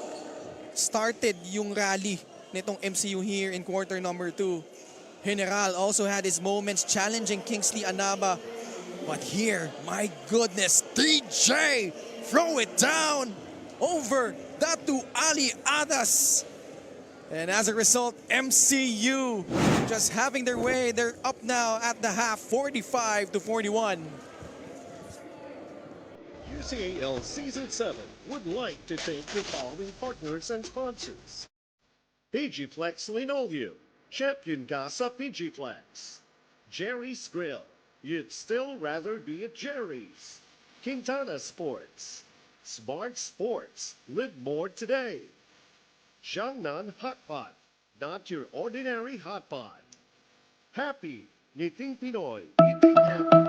[SPEAKER 1] started yung rally nitong MCU here in quarter number 2. General also had his moments challenging Kingsley Anaba. But here, my goodness, DJ, throw it down over Datu Aliadas. And as a result, MCU just having their way. They're up now at the half, 45-41.
[SPEAKER 8] UCAL Season 7 would like to thank the following partners and sponsors. PGFlex Linoleum, champion ka sa PGFlex. Jerry's Grill, you'd still rather be at Jerry's. Quintana Sports, Smart Sports, live more today. Jiangnan Hot Pot, not your ordinary hot pot. Happy, Ngiting Pinoy, eating happy.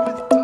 [SPEAKER 8] With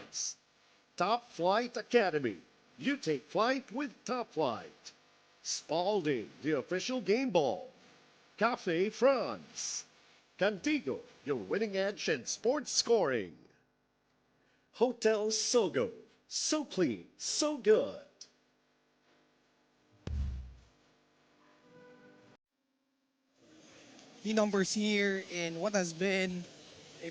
[SPEAKER 8] France. Top Flight Academy. You take flight with Top Flight. Spalding, the official game ball. Cafe France. Cantigo, your winning edge in sports scoring. Hotel Sogo. So clean, so good.
[SPEAKER 1] The numbers here in what has been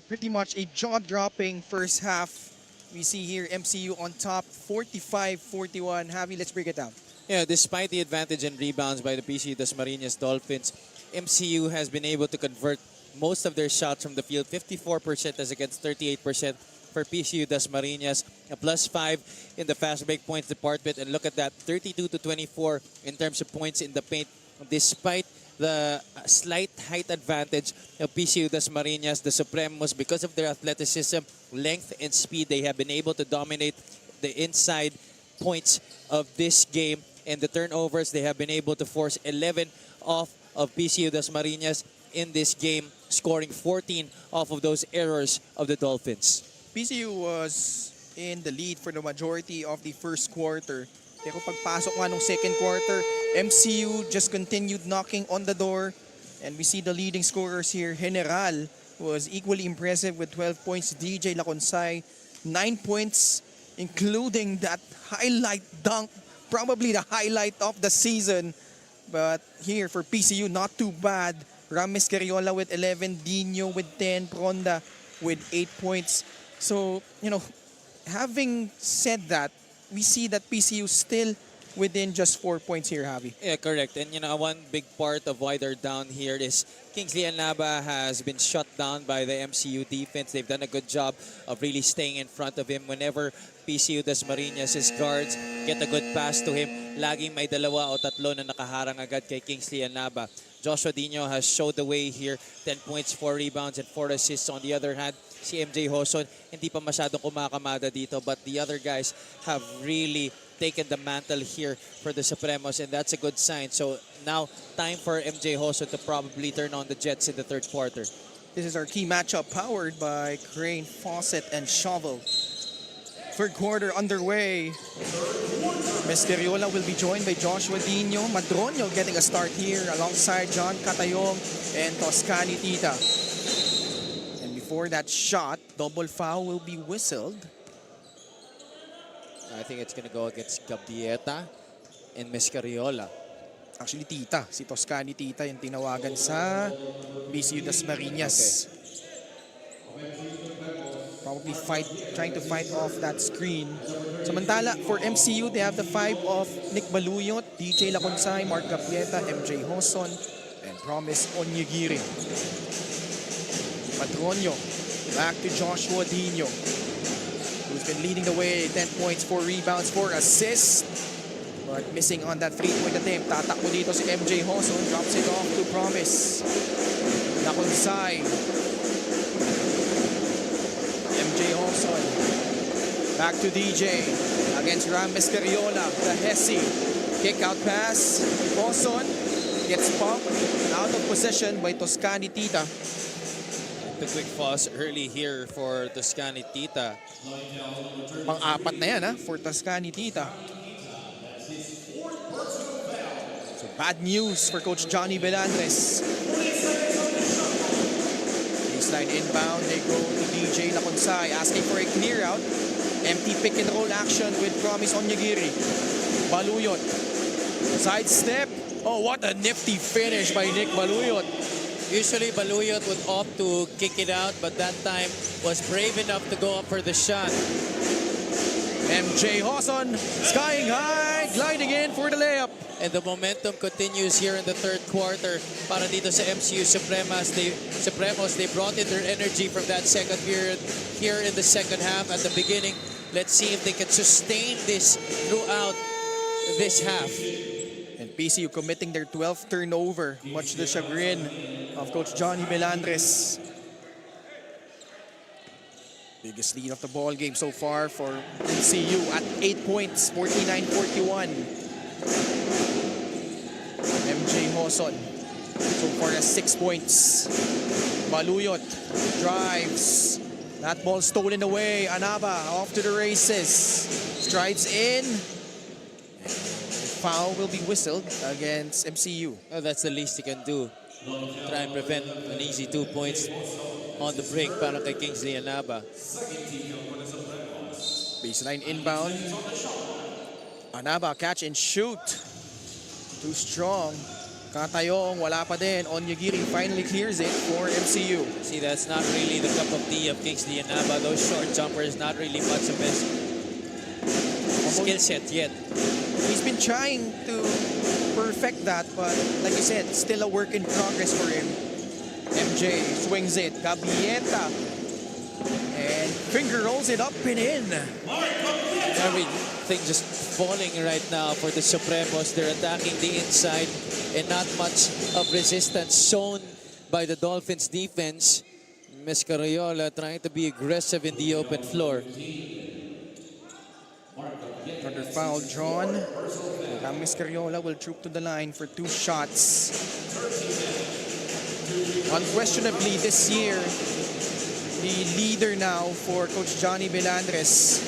[SPEAKER 1] pretty much a jaw-dropping first half. We see here MCU on top, 45-41. Javi, let's break it down.
[SPEAKER 2] Yeah, despite the advantage in rebounds by the PCU Dasmariñas Dolphins, MCU has been able to convert most of their shots from the field, 54% as against 38% for PCU Dasmariñas, a +5 in the fast break points department, and look at that, 32-24 in terms of points in the paint, despite the slight height advantage of PCU Dasmariñas, the Supremos, because of their athleticism, length, and speed, they have been able to dominate the inside points of this game. And the turnovers, they have been able to force 11 off of PCU Dasmariñas in this game, scoring 14 off of those errors of the Dolphins.
[SPEAKER 1] PCU was in the lead for the majority of the first quarter. Pero pagpasok nga nung second quarter, MCU just continued knocking on the door. And we see the leading scorers here. General was equally impressive with 12 points. DJ Laconsay, 9 points, including that highlight dunk. Probably the highlight of the season. But here for PCU, not too bad. Rames Carriola with 11, Dino with 10, Pronda with 8 points. So, having said that, we see that PCU still within just 4 points here, Javi.
[SPEAKER 2] Yeah, correct. And one big part of why they're down here is Kingsley Anaba has been shut down by the MCU defense. They've done a good job of really staying in front of him. Whenever PCU Dasmariñas' guards get a good pass to him, laging may dalawa o tatlo na nakaharang agad kay Kingsley Anaba. Joshua Dino has showed the way here, 10 points, 4 rebounds, and 4 assists. On the other hand, si MJ Hoson, hindi pa masyadong kumakamada dito, but the other guys have really taken the mantle here for the Supremos, and that's a good sign. So now, time for MJ Hoson to probably turn on the Jets in the third quarter.
[SPEAKER 1] This is our key matchup powered by Crane, Faucet, and Shovel. Third quarter underway. Mescariola will be joined by Joshua Dino. Madronio getting a start here alongside John Catayong and Toscani Tita. And before that shot, double foul will be whistled.
[SPEAKER 2] I think it's gonna go against Gabieta and Mescariola.
[SPEAKER 1] Actually, Tita. Si Toscani Tita yung tinawagan sa PCU Dasmariñas. Probably trying to fight off that screen. Samantala, for MCU, they have the 5 of Nick Baluyot, DJ Laconsay, Mark Gapieta, MJ Hoson, and Promise Onyegiri. Madronio, back to Joshua Dino, who's been leading the way, 10 points, 4 rebounds, 4 assists. But missing on that 3-point attempt. Tatakbo dito si MJ Hoson, drops it off to Promise. Laconsay. MJ Hoson. Back to DJ against Rames Carriola. The Hesse. Kick out pass. Hoson gets pumped out of possession by Toscani Tita.
[SPEAKER 2] The quick pause early here for Toscani Tita.
[SPEAKER 1] Pang-apat na yan for Toscani Tita. So bad news for Coach Johnny Belandres. Baseline inbound, they go to DJ Laconsay asking for a clear out. Empty pick and roll action with Promise Onyegiri. Baluyot. Sidestep. Oh, what a nifty finish by Nick Baluyot.
[SPEAKER 2] Usually Baluyot would opt to kick it out, but that time was brave enough to go up for the shot.
[SPEAKER 1] MJ Hoson skying high, gliding in for the layup.
[SPEAKER 2] And the momentum continues here in the third quarter para dito sa MCU Supremos. They brought in their energy from that second period here in the second half at the beginning. Let's see if they can sustain this throughout this half.
[SPEAKER 1] And PCU committing their 12th turnover, much to the chagrin of Coach Johnny Belandres. Biggest lead of the ball game so far for PCU at 8 points, 49-41. MJ Hoson so far as 6 points. Baluyot drives, That ball stolen away. Anaba off to the races. Strides in. Foul will be whistled against MCU.
[SPEAKER 2] Well, that's the least he can do. Try and prevent an easy 2 points on the break para kay Kingsley Anaba.
[SPEAKER 1] Baseline inbound. Anaba, catch and shoot. Too strong. Katayong, wala pa din. Onyegiri finally clears it for MCU.
[SPEAKER 2] See, that's not really the cup of tea of Kingsley Anaba. Those short jumpers, not really much of his skill set yet.
[SPEAKER 1] He's been trying to perfect that, but like you said, still a work in progress for him. MJ swings it. Gabieta. And finger rolls it up and in.
[SPEAKER 2] Everything just falling right now for the Supremos. They're attacking the inside and not much of resistance shown by the Dolphins defense. Mescariola trying to be aggressive in the open floor.
[SPEAKER 1] Another foul drawn. Mescariola will troop to the line for 2 shots. Unquestionably this year, the leader now for Coach Johnny Belandres.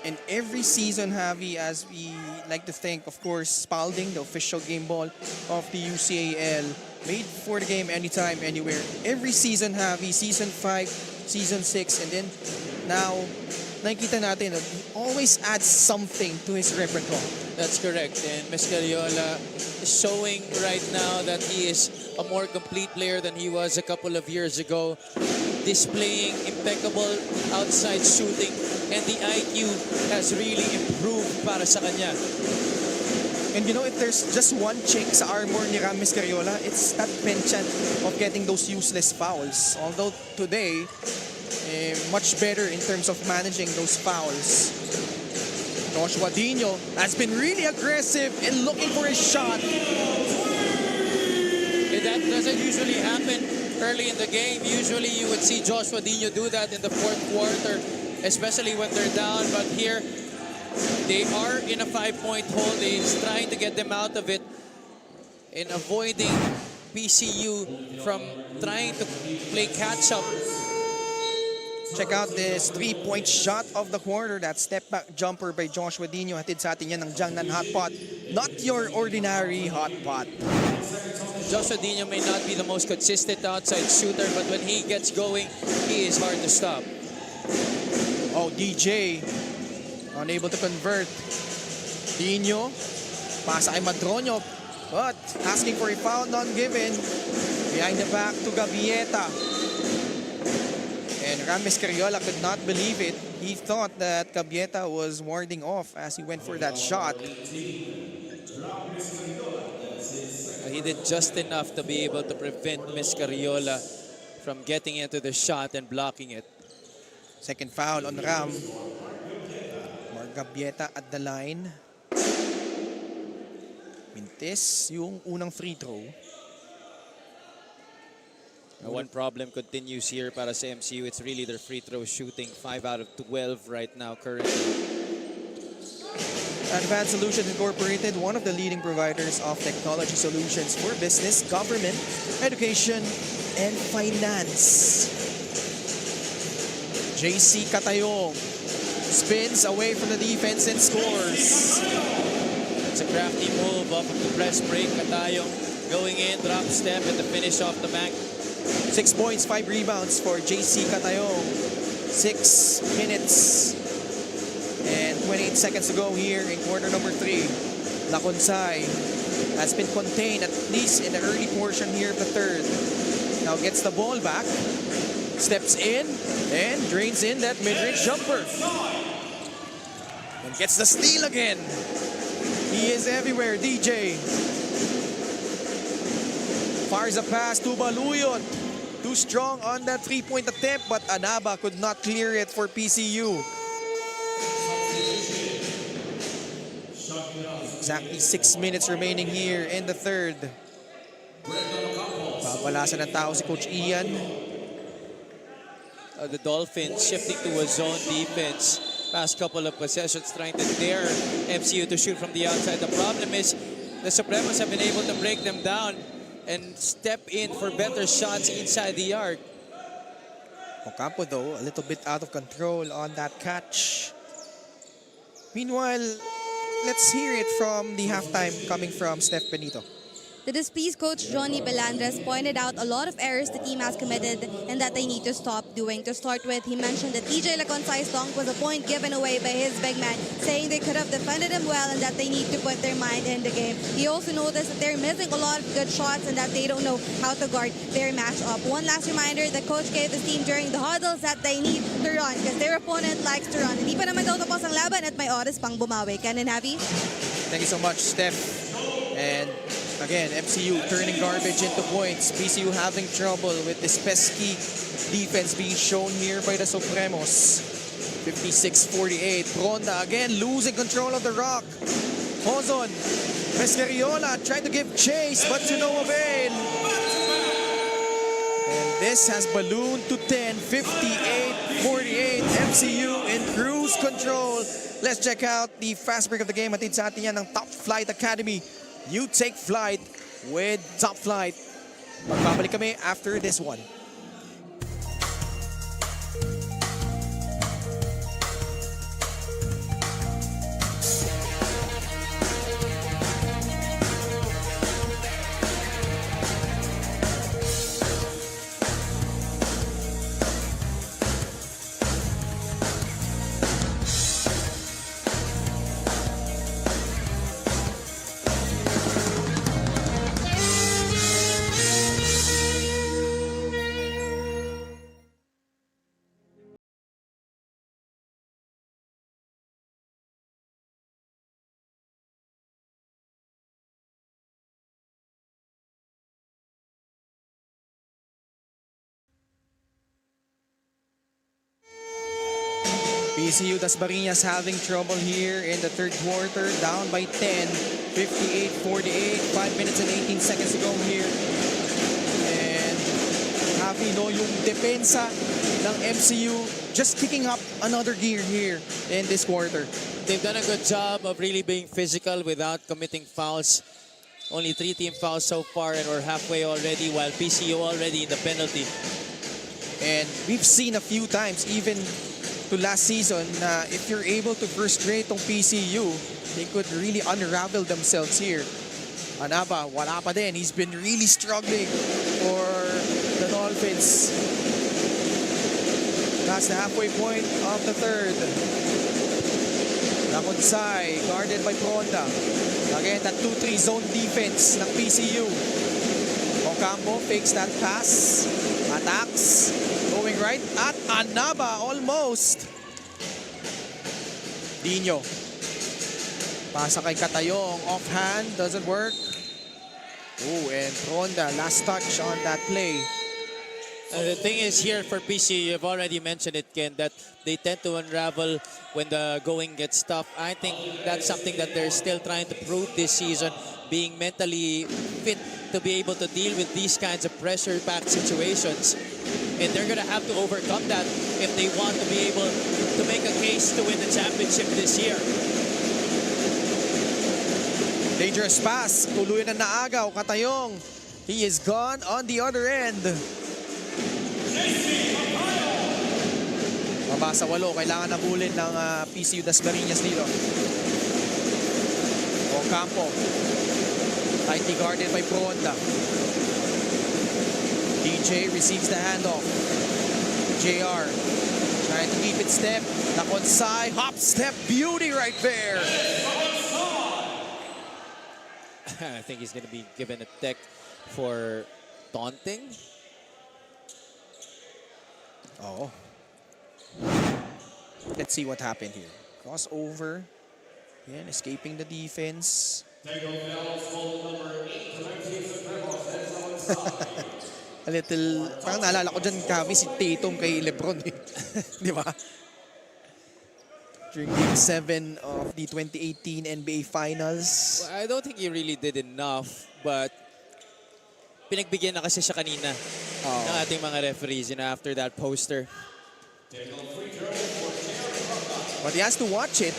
[SPEAKER 1] And every season, Javi, as we like to think, of course, Spalding, the official game ball of the UCAL, made for the game anytime, anywhere. Every season, Javi, season 5, season 6, and then now, nakikita natin, he always adds something to his repertoire.
[SPEAKER 2] That's correct. And Mescariola is showing right now that he is a more complete player than he was a couple of years ago. Displaying impeccable outside shooting, and the IQ has really improved para sa kanya.
[SPEAKER 1] And you know, if there's just one chink sa armor ni Ram Mescariola, it's that penchant of getting those useless fouls. Although today, much better in terms of managing those fouls. Joshua Dino has been really aggressive in looking for his shot.
[SPEAKER 2] That doesn't usually happen early in the game. Usually you would see Joshua Dino do that in the 4th quarter, especially when they're down. But here, they are in a 5-point hole. He's trying to get them out of it and avoiding PCU from trying to play catch-up.
[SPEAKER 1] Check out this 3-point shot of the quarter. That step-back jumper by Joshua Dino. Hatid sa atin yan ng Jiangnan Hot Pot. Not your ordinary hot pot.
[SPEAKER 2] Joshua Dino may not be the most consistent outside shooter, but when he gets going, he is hard to stop.
[SPEAKER 1] Oh, DJ. Unable to convert. Dino. Pasa kay Madronio. But asking for a foul, none given. Behind the back to Gabieta. And Ram Mescariola could not believe it. He thought that Gabieta was warding off as he went for that shot.
[SPEAKER 2] He did just enough to be able to prevent Mescariola from getting into the shot and blocking it.
[SPEAKER 1] Second foul on Ram. More Gabieta at the line. Mintis yung unang free throw.
[SPEAKER 2] One problem continues here para sa MCU. It's really their free throw shooting. 5 out of 12 right now currently.
[SPEAKER 1] Advanced Solutions Incorporated, one of the leading providers of technology solutions for business, government, education, and finance. JC Katayong spins away from the defense and scores.
[SPEAKER 2] It's a crafty move off of the press break. Katayong going in, drop step, and the finish off the back.
[SPEAKER 1] 6 points, 5 rebounds for JC Katayong. 6 minutes and 28 seconds to go here in quarter number 3. Laconsay has been contained at least in the early portion here of the 3rd. Now gets the ball back, steps in, and drains in that mid-range jumper. And gets the steal again. He is everywhere, DJ. Fires a pass to Baluyot. Too strong on that 3-point attempt, but Anaba could not clear it for PCU. Exactly 6 minutes remaining here in the 3rd. Babalasan ng tao si Coach Ian.
[SPEAKER 2] The Dolphins shifting to a zone defense. Past couple of possessions trying to dare MCU to shoot from the outside. The problem is the Supremos have been able to break them down and step in for better shots inside the arc.
[SPEAKER 1] Ocampo though, a little bit out of control on that catch. Meanwhile, let's hear it from the halftime coming from Steph Benito.
[SPEAKER 3] The displeased coach Johnny Belandres pointed out a lot of errors the team has committed and that they need to stop doing. To start with, he mentioned that TJ Laconcai's dunk was a point given away by his big man, saying they could have defended him well and that they need to put their mind in the game. He also noticed that they're missing a lot of good shots and that they don't know how to guard their matchup. One last reminder, the coach gave his team during the huddles that they need to run because their opponent likes to run. Hindi pa naman daw tapos ang laban at may oras pang bumawi. Ken and Javi?
[SPEAKER 1] Thank you so much, Steph. And again, MCU turning garbage into points. PCU having trouble with this pesky defense being shown here by the Supremos. 56-48. Ronda again losing control of the rock. Hozon. Pescariola tried to give chase but to no avail. And this has ballooned to 10. 58-48. MCU in cruise control. Let's check out the fast break of the game. Hatid sa atin yan ng Top Flight Academy. You take flight with Top Flight. Magbabalik kami after this one. PCU Dasmariñas having trouble here in the third quarter, down by 10, 58-48, 5 minutes and 18 seconds to go here. And happy no yung depensa ng MCU just kicking up another gear here in this quarter.
[SPEAKER 2] They've done a good job of really being physical without committing fouls. Only 3 team fouls so far and we're halfway already while PCU already in the penalty.
[SPEAKER 1] And we've seen a few times, even to last season, if you're able to frustrate tong PCU, they could really unravel themselves here. Anaba, wala pa din. He's been really struggling for the Dolphins. That's the halfway point of the third. Laconcai, guarded by Pronda. Again, that 2-3 zone defense ng PCU. Ocampo fakes that pass. Attacks. Going right at Anaba, almost. Dino. Pasa kay Katayong, offhand, doesn't work. Oh, and Ronda, last touch on that play.
[SPEAKER 2] The thing is here for PC, you've already mentioned it, Ken, that they tend to unravel when the going gets tough. I think that's something that they're still trying to prove this season, being mentally fit to be able to deal with these kinds of pressure-packed situations. And they're going to have to overcome that if they want to be able to make a case to win the championship this year.
[SPEAKER 1] Dangerous pass. Tuluyan na naagaw. Katayong. He is gone on the other end. Mabasa 8. Kailangan nabulin ng PCU Dasmariñas dito. Ocampo. Tightly guarded by Pronda. DJ receives the handoff. JR trying to keep it step. Laconcai, hop step, beauty right there.
[SPEAKER 2] I think he's going to be given a tech for taunting.
[SPEAKER 1] Oh. Let's see what happened here. Crossover. Yan, escaping the defense. A little, parang naalala ko dyan, Kavi, si Tatum kay Lebron. Di ba? During Game 7 of the 2018 NBA Finals.
[SPEAKER 2] Well, I don't think he really did enough, but pinagbigyan na kasi siya kanina ng ating mga referees, after that poster.
[SPEAKER 1] But he has to watch it.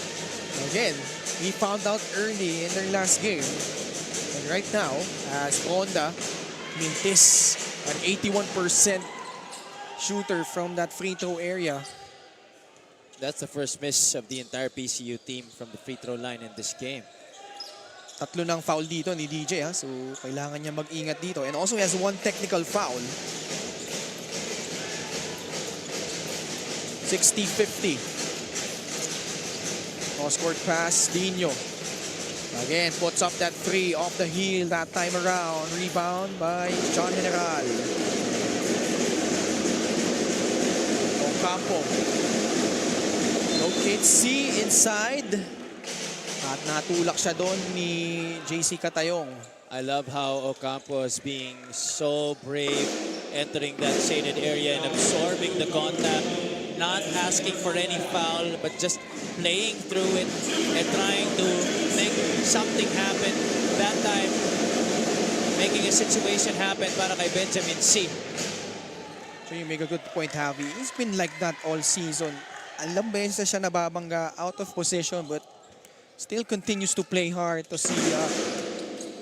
[SPEAKER 1] Again, he found out early in their last game. And right now, as Honda mintis an 81% shooter from that free throw area.
[SPEAKER 2] That's the first miss of the entire PCU team from the free throw line in this game.
[SPEAKER 1] Tatlo ng foul dito ni DJ ha. So kailangan niya mag-ingat dito. And also he has one technical foul. 60-50. Cross-court pass, Dino. Again, puts up that three off the heel that time around. Rebound by John General. Ocampo. No kid C inside. At natulak siya doon ni JC Katayong.
[SPEAKER 2] I love how Ocampo is being so brave, entering that shaded area and absorbing the contact, not asking for any foul, but just playing through it and trying to make something happen. That time, making a situation happen para kay Benjamin C.
[SPEAKER 1] So you make a good point, Javi. He's been like that all season. Alam beses siya nababangga out of position but still continues to play hard to see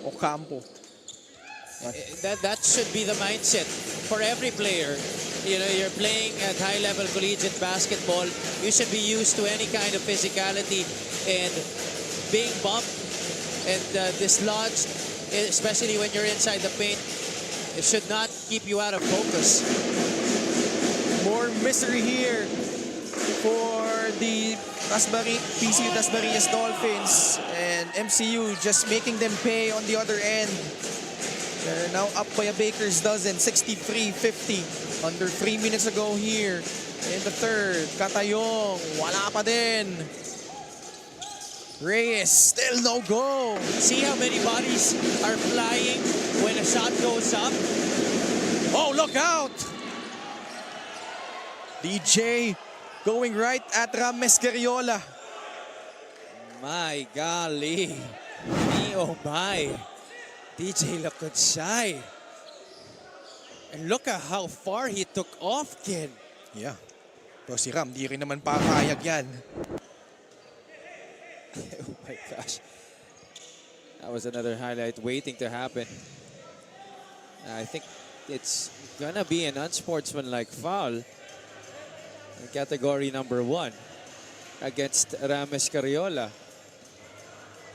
[SPEAKER 1] Ocampo.
[SPEAKER 2] That should be the mindset for every player. You know, you're playing at high-level collegiate basketball. You should be used to any kind of physicality, and being bumped and dislodged, especially when you're inside the paint, it should not keep you out of focus.
[SPEAKER 1] More misery here for the PCU Dasmariñas Dolphins, and MCU just making them pay on the other end. They're now up by a baker's dozen, 63-50. Under 3 minutes ago here in the third. Katayong, wala pa din. Reyes, still no go.
[SPEAKER 2] See how many bodies are flying when a shot goes up?
[SPEAKER 1] Oh, look out! DJ going right at Rames Carriola.
[SPEAKER 2] My golly. Me, oh my. DJ Lakutsay. And look at how far he took off, Ken.
[SPEAKER 1] Yeah. Pero si Ram, di rin naman papayag yan.
[SPEAKER 2] Oh my gosh. That was another highlight waiting to happen. I think it's gonna be an unsportsmanlike foul. Category number 1 against Rames Carriola.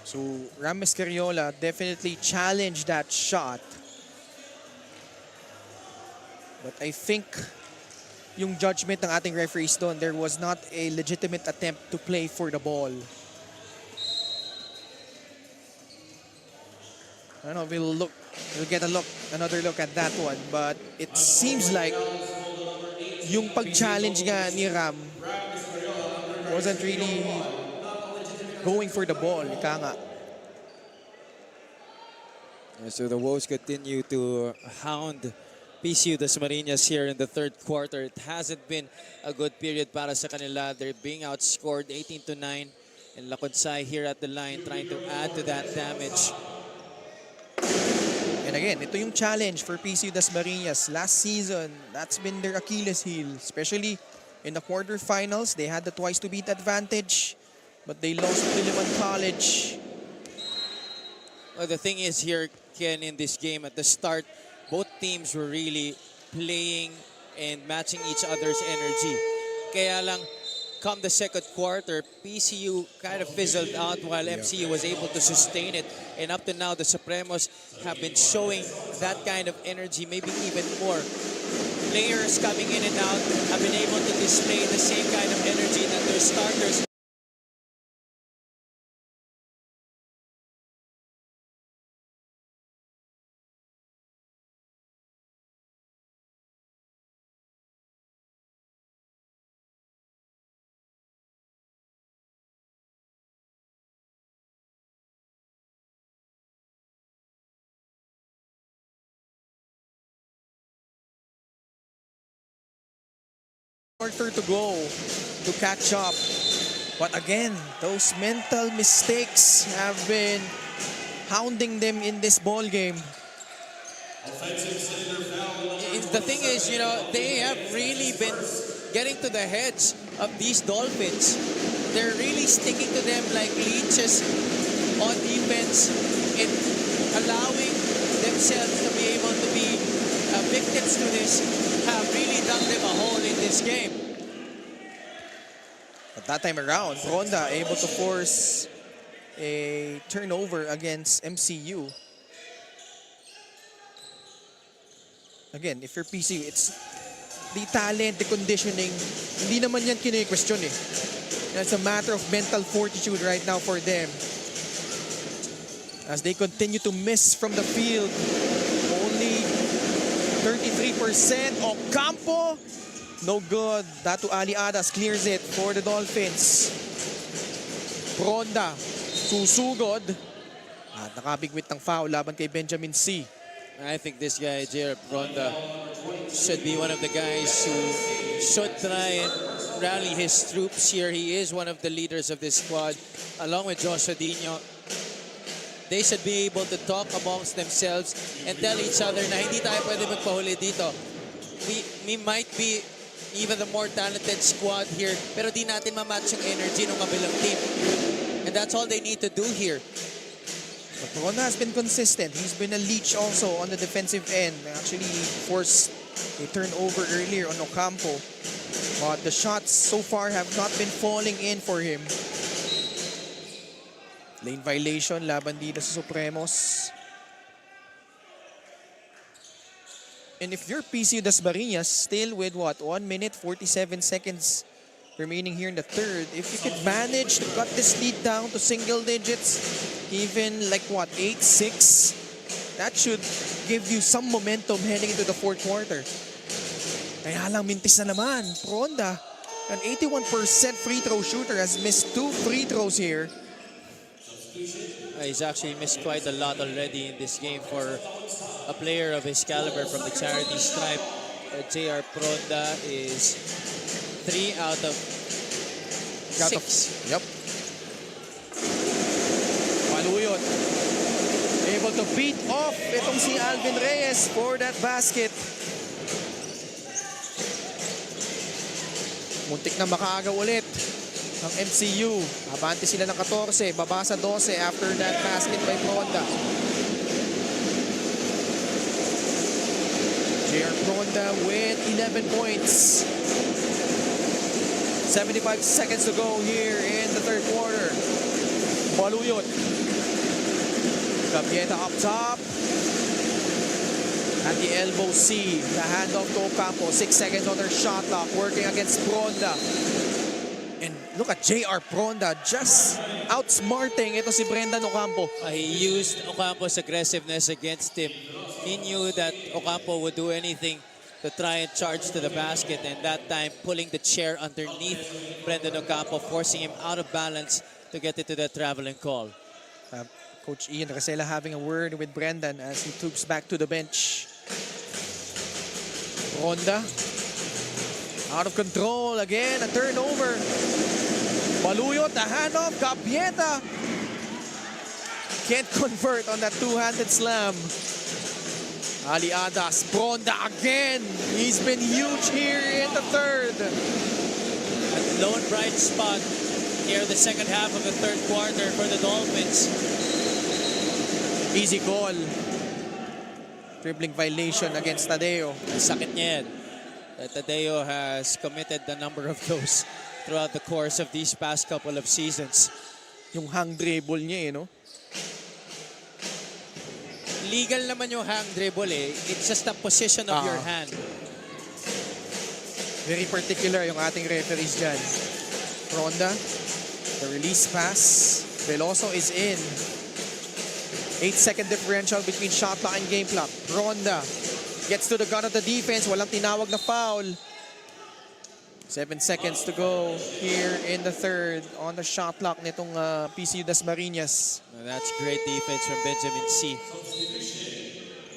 [SPEAKER 1] So Rames Carriola definitely challenged that shot. But I think yung judgment ng ating referees doon, there was not a legitimate attempt to play for the ball. I don't know, we'll get another look at that one, but it seems like yung pag-challenge nga ni Ram wasn't really going for the ball. Ika nga.
[SPEAKER 2] So the Woes continue to hound PCU Dasmariñas here in the third quarter. It hasn't been a good period para sa kanila. They're being outscored 18-9. And Lakutsay here at the line trying to add to that damage.
[SPEAKER 1] And again, ito yung challenge for PCU Dasmariñas. Last season, that's been their Achilles heel. Especially in the quarterfinals, they had the twice to beat advantage. But they lost to Diliman College.
[SPEAKER 2] Well, the thing is here, Ken, in this game at the start, both teams were really playing and matching each other's energy. Kaya lang, come the second quarter, PCU kind of fizzled out while MCU was able to sustain it. And up to now, the Supremos have been showing that kind of energy, maybe even more. Players coming in and out have been able to display the same kind of energy that their starters.
[SPEAKER 1] Quarter to go to catch up. But again, those mental mistakes have been hounding them in this ball game.
[SPEAKER 2] The thing is, you know, they have really been getting to the heads of these Dolphins. They're really sticking to them like leeches on defense and allowing themselves to be able to be victims to this, have really really dug them a hole in this game.
[SPEAKER 1] But that time around, Ronda able to force a turnover against MCU. Again, if you're PCU, it's the talent, the conditioning. Hindi naman yan kine-question eh. It's a matter of mental fortitude right now for them. As they continue to miss from the field. Only 33%. Ocampo, no good. Datu Ali Adas clears it for the Dolphins. Ronda, susugod. At nakabigwit ng foul laban kay Benjamin C.
[SPEAKER 2] I think this guy, J.R. Ronda, should be one of the guys who should try and rally his troops here. He is one of the leaders of this squad, along with Joshua Dino. They should be able to talk amongst themselves and tell each other na hindi tayo pwede magpahuli dito. We might be even the more talented squad here, pero di natin mamatch yung energy ng kabilang team. And that's all they need to do here.
[SPEAKER 1] But Ronda has been consistent. He's been a leech also on the defensive end. Actually forced a turnover earlier on Ocampo. But the shots so far have not been falling in for him. Lane violation laban dito sa Supremos. And if you're PCU Dasmariñas, still with what, 1 minute 47 seconds remaining here in the third, if you could manage to cut this lead down to single digits, even like what, 8-6, that should give you some momentum heading into the fourth quarter. Kaya lang mintis na naman, Ronda, an 81% free throw shooter, has missed 2 free throws here.
[SPEAKER 2] He's actually missed quite a lot already in this game for a player of his caliber from the charity stripe. J.R. Ronda is 3 out of 6.
[SPEAKER 1] Yep. Maluyot. Able to beat off itong si Alvin Reyes for that basket. Muntik na makaagaw ulit ang MCU. Abante sila ng 14, baba sa 12 after that basket by Ronda. J.R. Ronda with 11 points. 75 seconds to go here in the third quarter. Maluyot. Gabieta up top. At the elbow C, the handoff to Ocampo. 6 seconds on their shot clock, working against Ronda. And look at J.R. Ronda just outsmarting ito si Brendan Ocampo.
[SPEAKER 2] He used Ocampo's aggressiveness against him. He knew that Ocampo would do anything to try and charge to the basket, and that time pulling the chair underneath Brendan Ocampo, forcing him out of balance to get into the traveling call.
[SPEAKER 1] Coach Ian Racela having a word with Brendan as he troops back to the bench. Ronda out of control again, a turnover. Maluyot, a handoff, Gabieta can't convert on that two-handed slam. Ali Adas, Ronda again. He's been huge here in the third.
[SPEAKER 2] A lone bright spot here the second half of the third quarter for the Dolphins.
[SPEAKER 1] Easy call. Dribbling violation against Tadeo.
[SPEAKER 2] Sakit niya yan. Tadeo has committed a number of those throughout the course of these past couple of seasons.
[SPEAKER 1] Yung hang dribble niya no?
[SPEAKER 2] Legal naman yung hang dribble eh. It's just the position of your hand.
[SPEAKER 1] Very particular yung ating referees dyan. Ronda, the release pass. Veloso is in. 8-second differential between shot clock and game clock. Ronda gets to the gun of the defense. Walang tinawag na foul. 7 seconds to go here in the third on the shot clock nitong PCU Dasmariñas.
[SPEAKER 2] That's great defense from Benjamin C.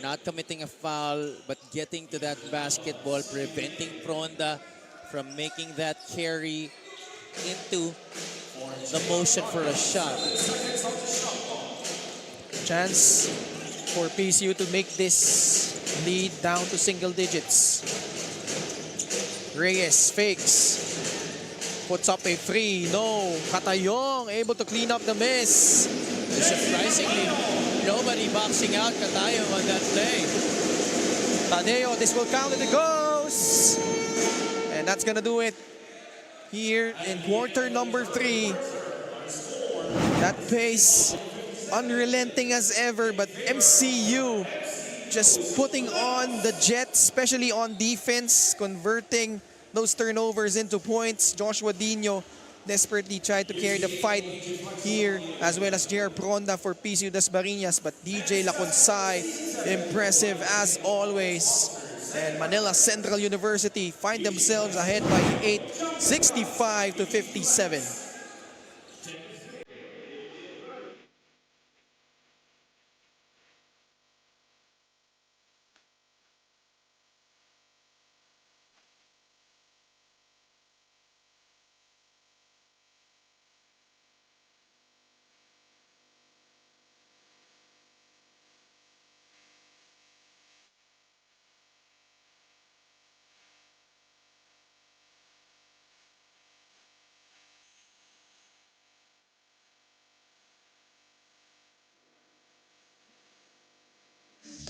[SPEAKER 2] Not committing a foul, but getting to that basketball, preventing Ronda from making that carry into the motion for a shot.
[SPEAKER 1] Chance for PCU to make this lead down to single digits. Reyes fakes. Puts up a free. No. Katayong able to clean up the miss.
[SPEAKER 2] Surprisingly, nobody boxing out Katayong on that play.
[SPEAKER 1] Tadeo, this will count and it goes. And that's gonna do it here in quarter number 3. That pace, unrelenting as ever, but MCU just putting on the jet, especially on defense, converting those turnovers into points. Joshua Dino desperately tried to carry the fight here, as well as JR Pronda for PCU Dasmariñas, but DJ Laconsay, impressive as always. And Manila Central University find themselves ahead by 8, 65-57.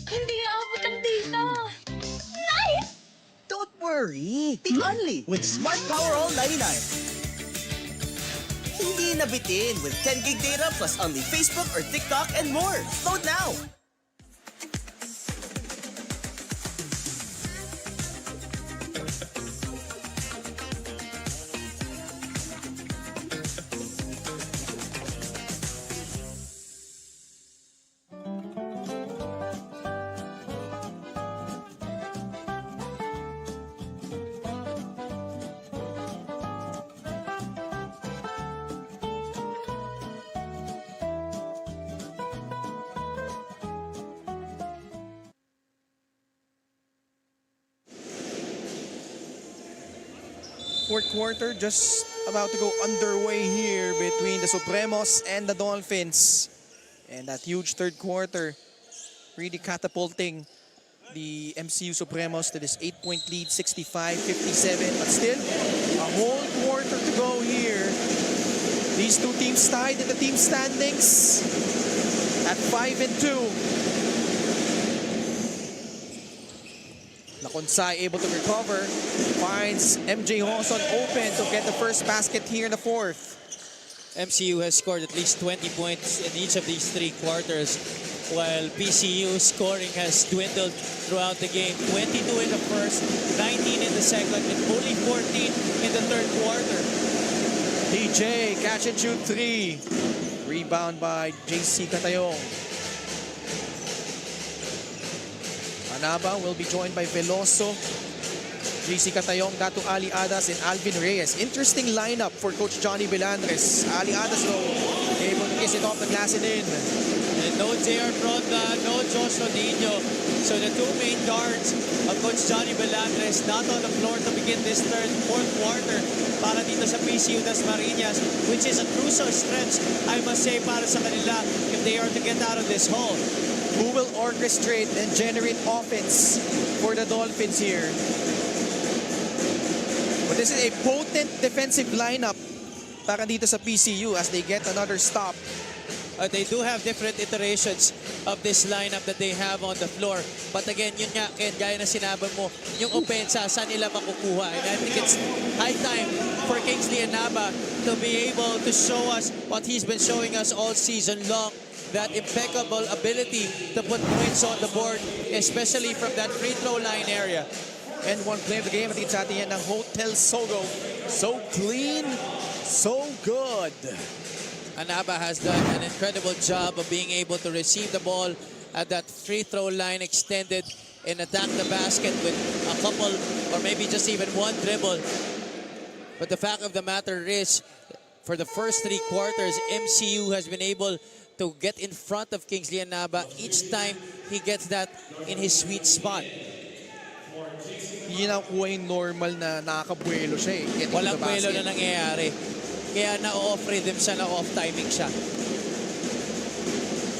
[SPEAKER 5] Hindi aabot ang data. Nice!
[SPEAKER 4] Don't worry, be only with Smart Power All 99. Hindi nabitin with 10 gig data plus only Facebook or TikTok and more. Load now!
[SPEAKER 1] Fourth quarter just about to go underway here between the Supremos and the Dolphins. And that huge third quarter really catapulting the MCU Supremos to this 8-point lead, 65-57. But still, a whole quarter to go here. These two teams tied in the team standings at 5-2. Laconsay able to recover, finds MJ Hoson open to get the first basket here in the fourth.
[SPEAKER 2] MCU has scored at least 20 points in each of these 3 quarters, while PCU scoring has dwindled throughout the game. 22 in the first, 19 in the second, and only 14 in the third quarter.
[SPEAKER 1] DJ, catch and shoot 3. Rebound by JC Catayong. Anaba will be joined by Veloso, JC Catayong, Datu Ali Adas, and Alvin Reyes. Interesting lineup for Coach Johnny Belandres. Ali Adas though, able to kiss it off the glass and in.
[SPEAKER 2] And no JR Pronda, no Joshua Dino. So the 2 main guards of Coach Johnny Belandres not on the floor to begin this fourth quarter para dito sa PCU Dasmariñas, which is a crucial stretch, I must say, para sa kanila if they are to get out of this hole.
[SPEAKER 1] Who will orchestrate and generate offense for the Dolphins here? But this is a potent defensive lineup para dito sa PCU as they get another stop.
[SPEAKER 2] They do have different iterations of this lineup that they have on the floor. But again, yun nga, Ken, gaya na sinabi mo, yung opensa, saan nila makukuha? And I think it's high time for Kingsley Anaba to be able to show us what he's been showing us all season long. That impeccable ability to put points on the board, especially from that free throw line area.
[SPEAKER 1] And one play of the game, atid sa atin yan ng Hotel Sogo. So clean, so good.
[SPEAKER 2] Anaba has done an incredible job of being able to receive the ball at that free throw line extended and attack the basket with a couple or maybe just even one dribble. But the fact of the matter is, for the first 3 quarters, MCU has been able to get in front of Kingsley Anaba each time he gets that in his sweet spot.
[SPEAKER 1] Hindi na kuha yung normal na nakakabuelo siya eh. Getting
[SPEAKER 2] Walang
[SPEAKER 1] to the
[SPEAKER 2] buwelo
[SPEAKER 1] basket.
[SPEAKER 2] na nangyayari. Kaya na-off rhythm siya, na-off timing siya.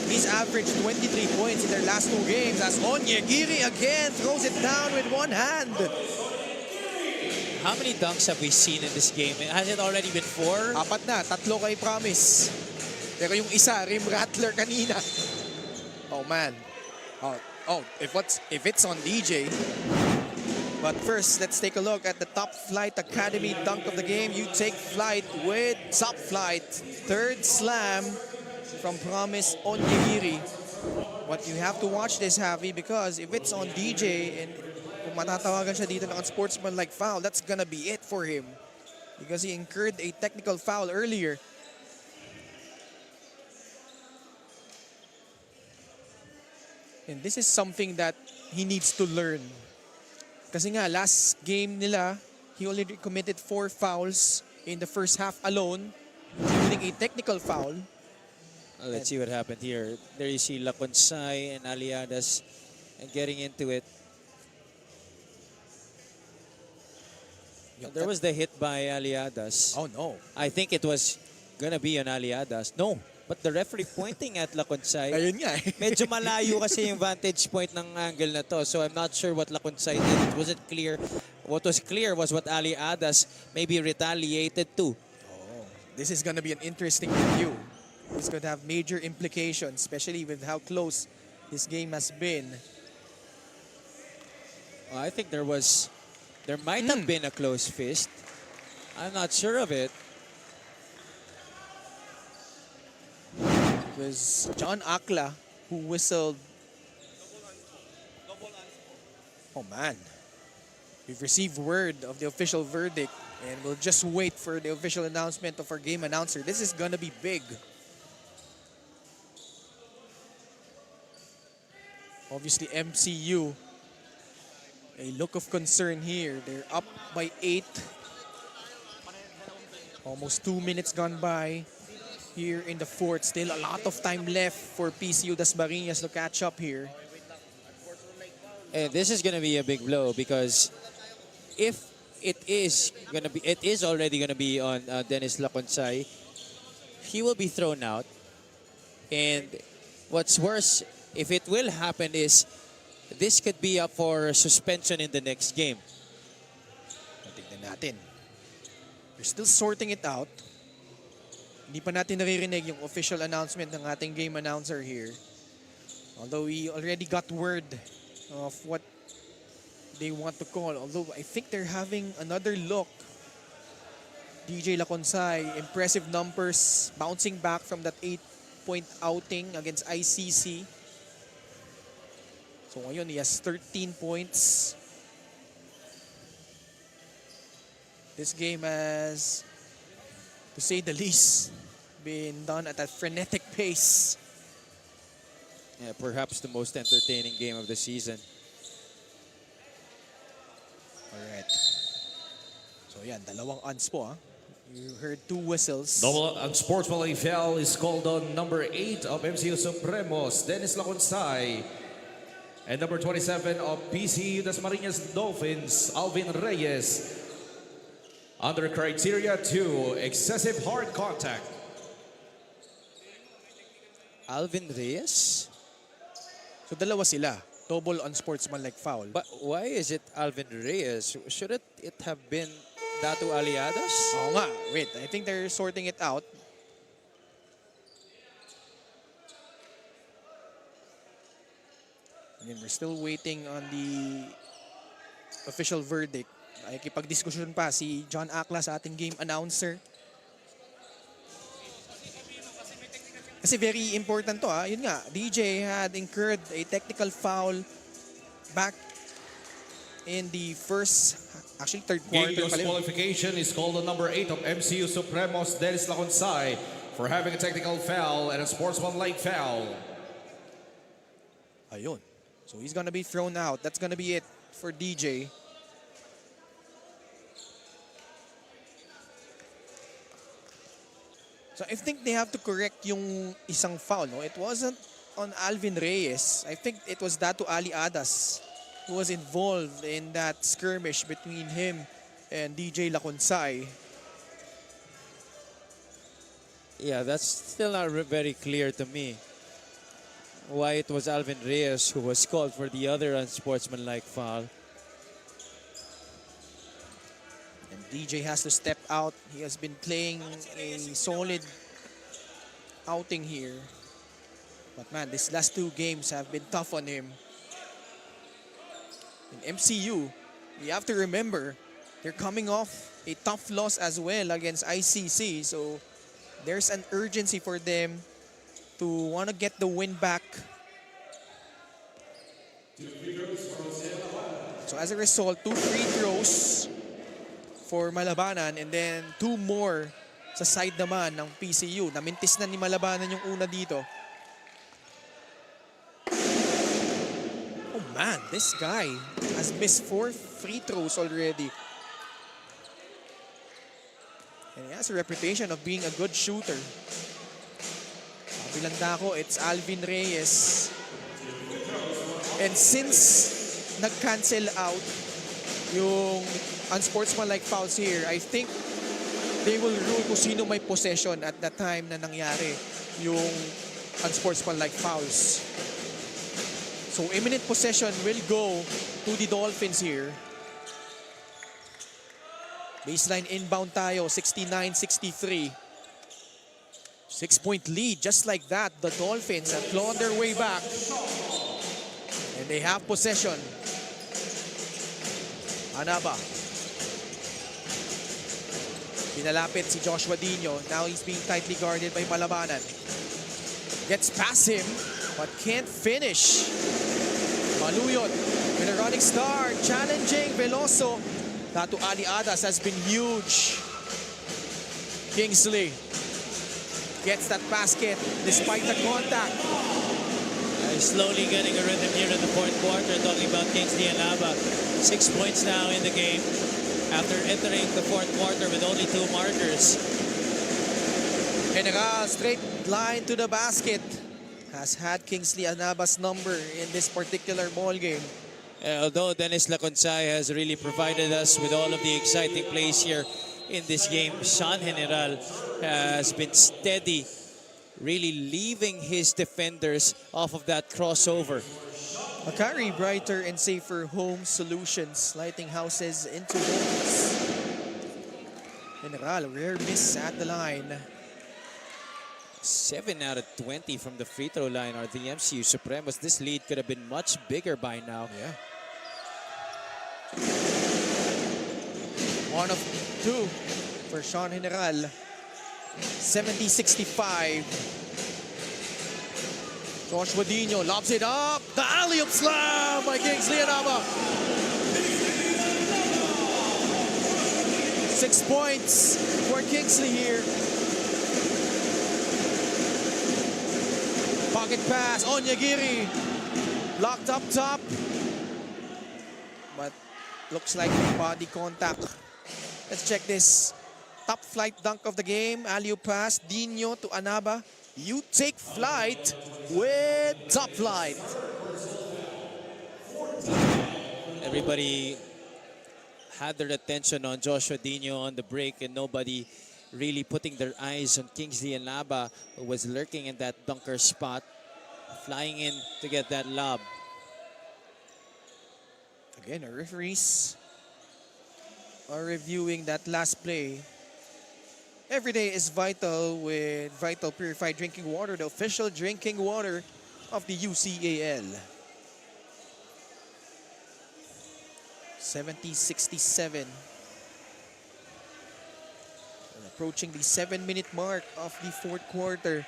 [SPEAKER 1] He's averaged 23 points in their last 2 games as Onyegiri again throws it down with one hand.
[SPEAKER 2] How many dunks have we seen in this game? Has it already been 4?
[SPEAKER 1] 4 na, 3 kay Promise. Pero yung isa, rim rattler kanina. Oh man. Oh, if it's on DJ. But first, let's take a look at the Top Flight Academy dunk of the game. You take flight with Top Flight. Third slam from Promise Onyegiri. But you have to watch this, Javi, because if it's on DJ and kung matatawagan siya dito ng unsportsmanlike foul, that's gonna be it for him. Because he incurred a technical foul earlier. And this is something that he needs to learn. Kasi nga, last game nila, he already committed 4 fouls in the first half alone, including a technical foul.
[SPEAKER 2] Let's see what happened here. There you see Laconsay and Aliadas getting into it. There was the hit by Aliadas.
[SPEAKER 1] Oh no.
[SPEAKER 2] I think it was gonna be on Aliadas. No, but the referee pointing at Laconsay.
[SPEAKER 1] Ayun nga eh.
[SPEAKER 2] Medyo malayo kasi yung vantage point ng angle na to. So I'm not sure what Laconsay did. It wasn't clear. What was clear was what Aliadas maybe retaliated to.
[SPEAKER 1] Oh, this is gonna be an interesting review. This could have major implications, especially with how close this game has been.
[SPEAKER 2] I think there might have been a close fist. I'm not sure of it.
[SPEAKER 1] It was John Akla who whistled. Oh man. We've received word of the official verdict and we'll just wait for the official announcement of our game announcer. This is gonna be big. Obviously MCU, a look of concern here. They're up by 8. Almost 2 minutes gone by here in the fourth. Still a lot of time left for PCU Dasmariñas to catch up here.
[SPEAKER 2] And this is going to be a big blow because if it is already going to be on Dennis Laconsay, he will be thrown out. And what's worse, if it will happen is this could be up for suspension in the next game.
[SPEAKER 1] Tignan natin. We're still sorting it out. Hindi pa natin naririnig yung official announcement ng ating game announcer here. Although we already got word of what they want to call. Although I think they're having another look. DJ Laconsay, impressive numbers, bouncing back from that 8-point outing against ICC. So ngayon, he has 13 points. This game has, to say the least, been done at a frenetic pace.
[SPEAKER 2] Yeah, perhaps the most entertaining game of the season.
[SPEAKER 1] Alright. So yan, dalawang unspo ah. You heard 2 whistles.
[SPEAKER 9] Double unsportsmanlike foul is called on number 8 of MCU Supremos, Dennis Laconsay. And number 27 of PCU Dasmariñas Dolphins, Alvin Reyes. Under criteria 2, excessive hard contact.
[SPEAKER 2] Alvin Reyes?
[SPEAKER 1] So dalawa sila. Double unsportsmanlike foul.
[SPEAKER 2] But why is it Alvin Reyes? Shouldn't it have been Datu Aliadas?
[SPEAKER 1] Oo nga. Wait, I think they're sorting it out. And then we're still waiting on the official verdict. Ay kipag-diskusyon pa si John Akla sa ating game announcer. Kasi very important to ah. Yun nga, DJ had incurred a technical foul back in the first, actually third quarter
[SPEAKER 9] Game
[SPEAKER 1] pala yun.
[SPEAKER 9] disqualification is called on number 8 of MCU Supremos, Dennis Laconsay, for having a technical foul and a sportsmanlike foul.
[SPEAKER 1] Ayun. So he's gonna be thrown out. That's gonna be it for DJ. So I think they have to correct yung isang foul. No? It wasn't on Alvin Reyes. I think it was Datu Ali Adas who was involved in that skirmish between him and DJ Laconsay.
[SPEAKER 2] Yeah, that's still not very clear to me. Why it was Alvin Reyes who was called for the other unsportsmanlike foul.
[SPEAKER 1] And DJ has to step out. He has been playing a solid outing here. But man, these last 2 games have been tough on him. In MCU, You have to remember, they're coming off a tough loss as well against ICC. So there's an urgency for them to want to get the win back. So as a result, 2 free throws for Malabanan and then 2 more sa side naman ng PCU. Namintis na ni Malabanan yung una dito. Oh man, this guy has missed 4 free throws already. And he has a reputation of being a good shooter. Kabilang dako, it's Alvin Reyes. And since nag-cancel out yung unsportsmanlike fouls here, I think they will rule kung sino may possession at the time na nangyari yung unsportsmanlike fouls. So imminent possession will go to the Dolphins here. Baseline inbound tayo, 69-63. 6-point lead, just like that. The Dolphins have clawed their way back. And they have possession. Anaba. Pinalapit si Joshua Dino. Now he's being tightly guarded by Malabanan. Gets past him, but can't finish. Maluyot with a running start. Challenging Veloso. That to Ali Adas has been huge. Kingsley gets that basket despite the contact.
[SPEAKER 2] Slowly getting a rhythm here in the fourth quarter. Talking about Kingsley Anaba. 6 points now in the game after entering the fourth quarter with only 2 markers.
[SPEAKER 1] General, straight line to the basket. Has had Kingsley Anaba's number in this particular ball game.
[SPEAKER 2] Although Dennis Laconsay has really provided us with all of the exciting plays here in this game, Sean General has been steady, really leaving his defenders off of that crossover.
[SPEAKER 1] Macari, brighter and safer home solutions, lighting houses into homes. General, rare miss at the line.
[SPEAKER 2] 7 out of 20 from the free throw line are the MCU Supremos. This lead could have been much bigger by now.
[SPEAKER 1] Yeah. 1 of 2 for Sean General. 70-65. Joshua Dino lobs it up. The alley-oop slam by Kingsley Anaba. 6 points for Kingsley here. Pocket pass, Onyegiri. Blocked up top. But looks like body contact. Let's check this. Top flight dunk of the game. Alley-oop pass, Dino to Anaba. You take flight with top flight.
[SPEAKER 2] Everybody had their attention on Joshua Dino on the break and nobody really putting their eyes on Kingsley Anaba, who was lurking in that dunker spot, flying in to get that lob.
[SPEAKER 1] Again, our referees are reviewing that last play. Every day is vital with Vital Purified Drinking Water, the official drinking water of the UCAL. 70-67. Approaching the 7-minute mark of the fourth quarter.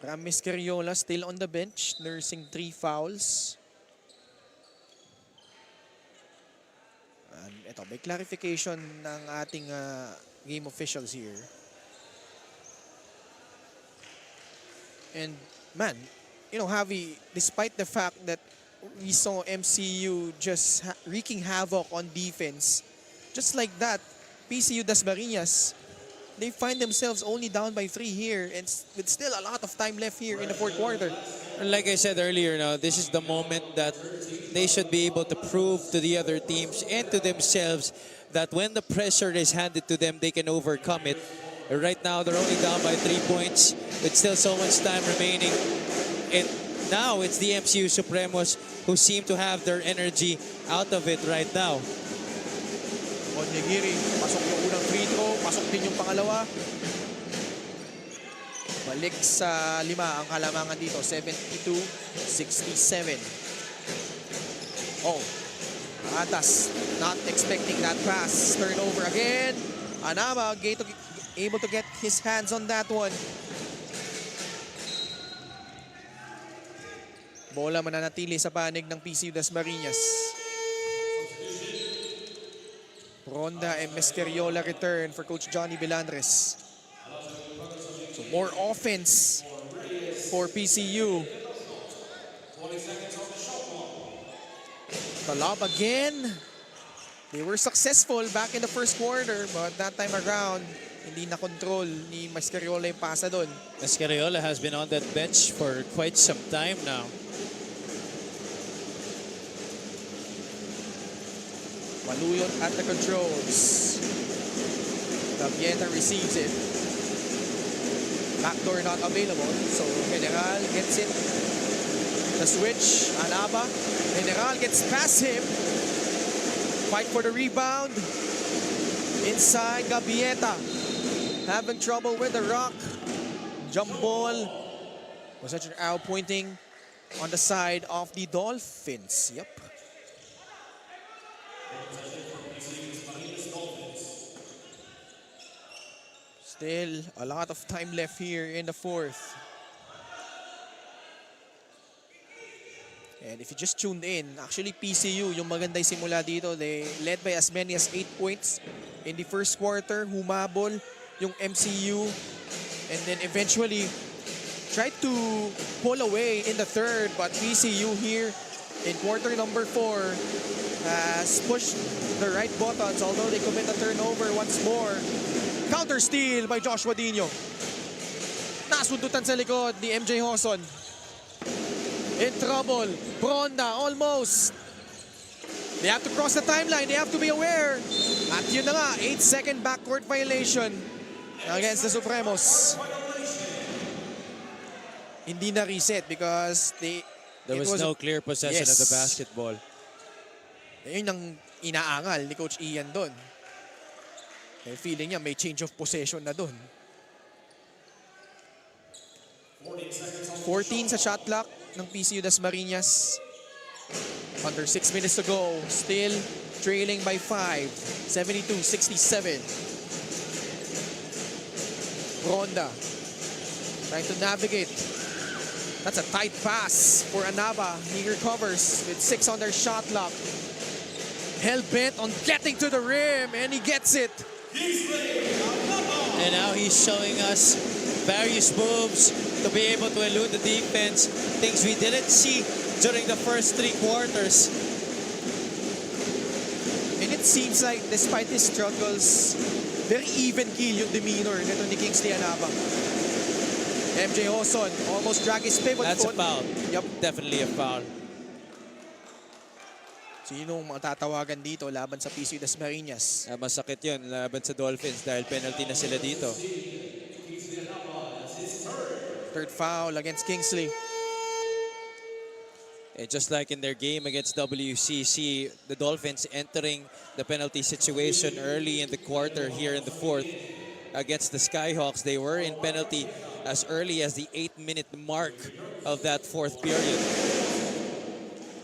[SPEAKER 1] Ramis Carriola still on the bench, nursing 3 fouls. And ito, may clarification ng ating game officials here. And man, you know, Javi, despite the fact that we saw MCU just wreaking havoc on defense, just like that, PCU Dasmariñas, they find themselves only down by 3 here and with still a lot of time left here in the fourth quarter.
[SPEAKER 2] Like I said earlier, now this is the moment that they should be able to prove to the other teams and to themselves that when the pressure is handed to them, they can overcome it. Right now, they're only down by 3 points, with still so much time remaining. And now it's the MCU Supremos who seem to have their energy out of it right now.
[SPEAKER 1] Onyegiri, pasok yung unang free throw, pasok din yung pangalawa. Balik sa 5 ang kalamangan dito, 72-67. Oh, Atas not expecting that pass. Turnover again. Anaba able to get his hands on that one. Bola mananatili sa panig ng PCU Dasmariñas. Ronda and Mescariola return for Coach Johnny Vilandres. So more offense for PCU. Talab again. They were successful back in the first quarter, but that time around, hindi na control ni Mescariola yung pasa doon.
[SPEAKER 2] Mescariola has been on that bench for quite some time now.
[SPEAKER 1] Maluyot at the controls. Gavieta receives it. Backdoor not available, so General gets it. The switch, Anaba. General gets past him. Fight for the rebound. Inside, Gavieta. Having trouble with the rock. Jump ball. Was such an arrow pointing on the side of the Dolphins. Yep. Still a lot of time left here in the fourth. And if you just tuned in, actually PCU, yung maganda yung simula dito, they led by as many as 8 points in the first quarter. Humabol yung MCU and then eventually tried to pull away in the third, but PCU here in quarter number 4 has pushed the right buttons, although they commit a turnover once more. Counter steal by Joshua Dino. Nasundutan sa likod ni MJ Hoson. In trouble. Bronda almost. They have to cross the timeline. They have to be aware. At yun na nga, 8-second backcourt violation against the Supremos. Hindi na reset because
[SPEAKER 2] there was no clear possession of the basketball.
[SPEAKER 1] Yun ang inaangal ni Coach Ian doon. Eh, feeling niya may change of possession na doon. 14 sa shot clock ng PCU Dasmariñas. Under 6 minutes to go. Still trailing by 5. 72-67. Ronda trying to navigate. That's a tight pass for Anaba. He recovers with 6 on their shot clock. Hell-bent on getting to the rim, and he gets it.
[SPEAKER 2] And now he's showing us various moves to be able to elude the defense. Things we didn't see during the first 3 quarters.
[SPEAKER 1] And it seems like despite his struggles, very even keel yung demeanor nito ni Kingsley Anaba. MJ Hoson almost dragged his pivot
[SPEAKER 2] That's
[SPEAKER 1] foot.
[SPEAKER 2] a foul.
[SPEAKER 1] Yep.
[SPEAKER 2] Definitely a foul.
[SPEAKER 1] Sinong matatawagan dito laban sa PCU Dasmariñas?
[SPEAKER 2] Masakit yun laban sa Dolphins dahil penalty na sila dito.
[SPEAKER 1] Third foul against Kingsley.
[SPEAKER 2] And just like in their game against WCC, the Dolphins entering the penalty situation early in the quarter here in the fourth against the Skyhawks. They were in penalty as early as the 8-minute mark of that fourth period.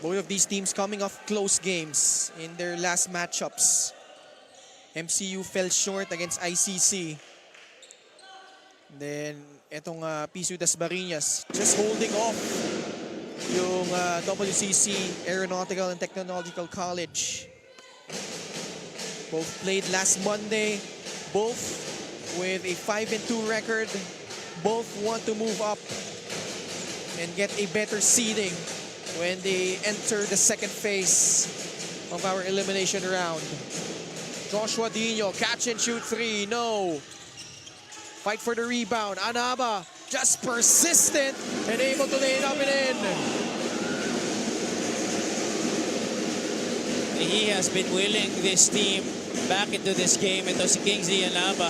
[SPEAKER 1] Both of these teams coming off close games in their last matchups. MCU fell short against ICC. Then, etong PCU Dasmariñas just holding off yung WCC Aeronautical and Technological College. Both played last Monday. Both with a 5-2 record. Both want to move up and get a better seeding when they enter the second phase of our elimination round. Joshua Dino, catch and shoot 3, no. Fight for the rebound. Anaba, just persistent and able to lay it up and in.
[SPEAKER 2] He has been willing this team back into this game. Ito si Kingsley Anaba.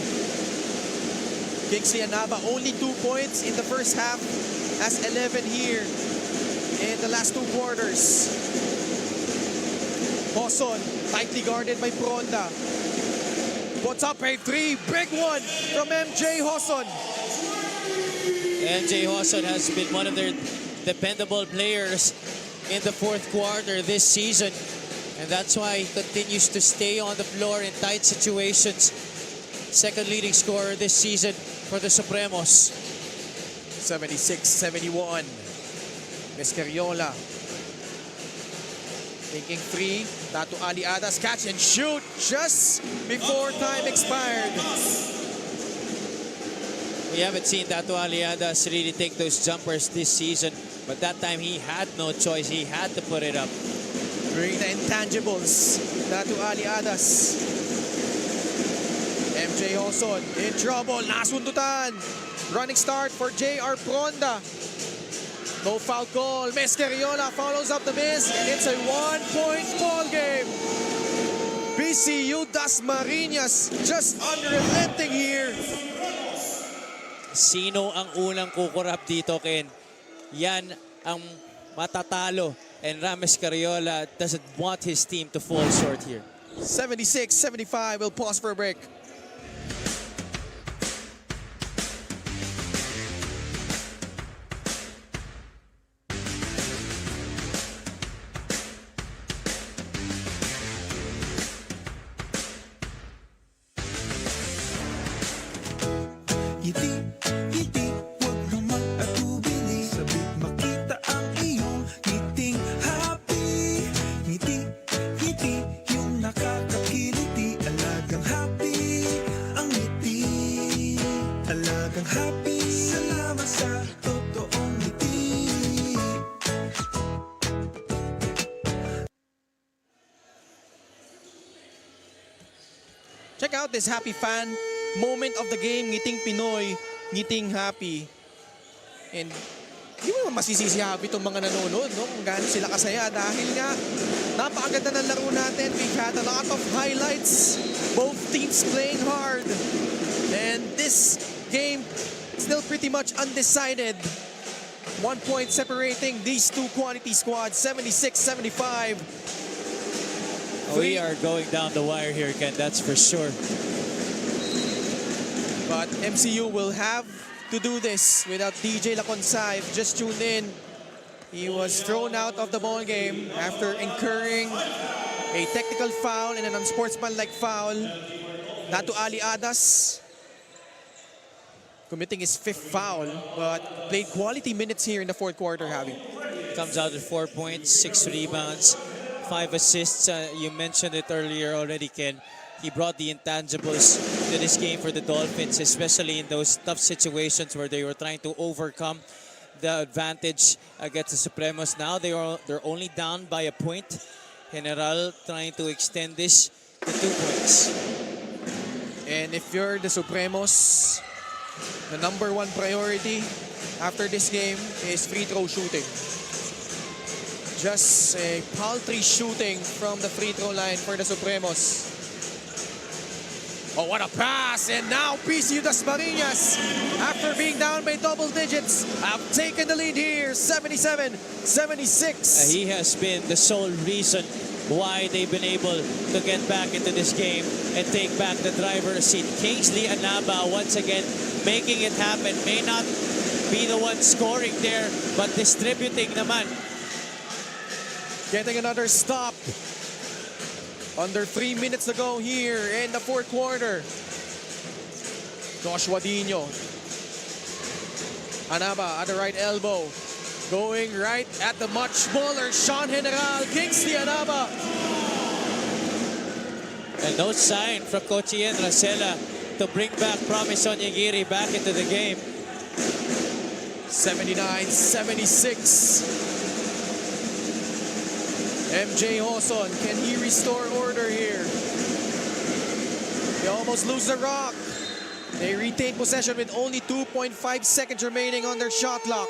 [SPEAKER 1] Kingsley Anaba, only 2 points in the first half, has 11 here in the last 2 quarters. Hoson, tightly guarded by Bronda. Puts up a 3, big one from MJ Hoson.
[SPEAKER 2] MJ Hoson has been one of their dependable players in the fourth quarter this season. And that's why he continues to stay on the floor in tight situations. Second leading scorer this season for the Supremos.
[SPEAKER 1] 76-71. Mescariola. Thinking free. Datu Aliadas catch and shoot just before time expired.
[SPEAKER 2] We haven't seen Datu Aliadas really take those jumpers this season. But that time he had no choice. He had to put it up.
[SPEAKER 1] Bring the intangibles. Datu Aliadas. MJ Oson in trouble. Nasundutan. Running start for JR Pronda. No foul call. Mescariola follows up the miss. And it's a 1-point ball game. PCU Dasmariñas just unrelenting here.
[SPEAKER 2] Sino ang unang kukurap dito, Ken? Yan ang matatalo. And Rames Carriola doesn't want his team to fall short here.
[SPEAKER 1] 76-75. We'll pause for a break.
[SPEAKER 7] Ngiti, ngiti, huwag naman atubili. Sabik makita ang iyong ngiting happy. Ngiti, ngiti, yung nakakakiliti. Alagang happy, ang ngiti. Alagang happy, salamat sa totoong ngiti.
[SPEAKER 1] Check out this happy fan moment of the game. Ngiting Pinoy, ngiting happy. And di mo naman masisisi happy itong mga nanonood, no? Kung gaano sila kasaya dahil nga napakaganda ng laro natin. We've had a lot of highlights. Both teams playing hard. And this game still pretty much undecided. 1 point separating these two quality squads, 76-75.
[SPEAKER 2] We are going down the wire here, Ken, that's for sure.
[SPEAKER 1] But MCU will have to do this without DJ Laconsay. If you just tuned in, he was thrown out of the ball game after incurring a technical foul and an unsportsmanlike foul. Datu Aliadas committing his 5th foul, but played quality minutes here in the fourth quarter, Javi.
[SPEAKER 2] Comes out at 4 points, 6 rebounds, 5 assists. You mentioned it earlier already, Ken. He brought the intangibles to this game for the Dolphins, especially in those tough situations where they were trying to overcome the advantage against the Supremos. Now they're only down by a point. General trying to extend this to 2 points.
[SPEAKER 1] And if you're the Supremos, the #1 priority after this game is free throw shooting. Just a paltry shooting from the free throw line for the Supremos. Oh, what a pass! And now PCU Dasmariñas, after being down by double digits, have taken the lead here, 77-76.
[SPEAKER 2] He has been the sole reason why they've been able to get back into this game and take back the driver's seat. Kingsley Anaba once again making it happen. May not be the one scoring there, but distributing naman.
[SPEAKER 1] Getting another stop. Under 3 minutes to go here in the fourth quarter. Joshua Dino. Anaba at the right elbow. Going right at the much smaller Sean General. Kingsley Anaba.
[SPEAKER 2] And no sign from Coach Ian Racela to bring back Promise Onyegiri back into the game.
[SPEAKER 1] 79-76. MJ Hoson, can he restore order here? They almost lose the rock. They retain possession with only 2.5 seconds remaining on their shot clock.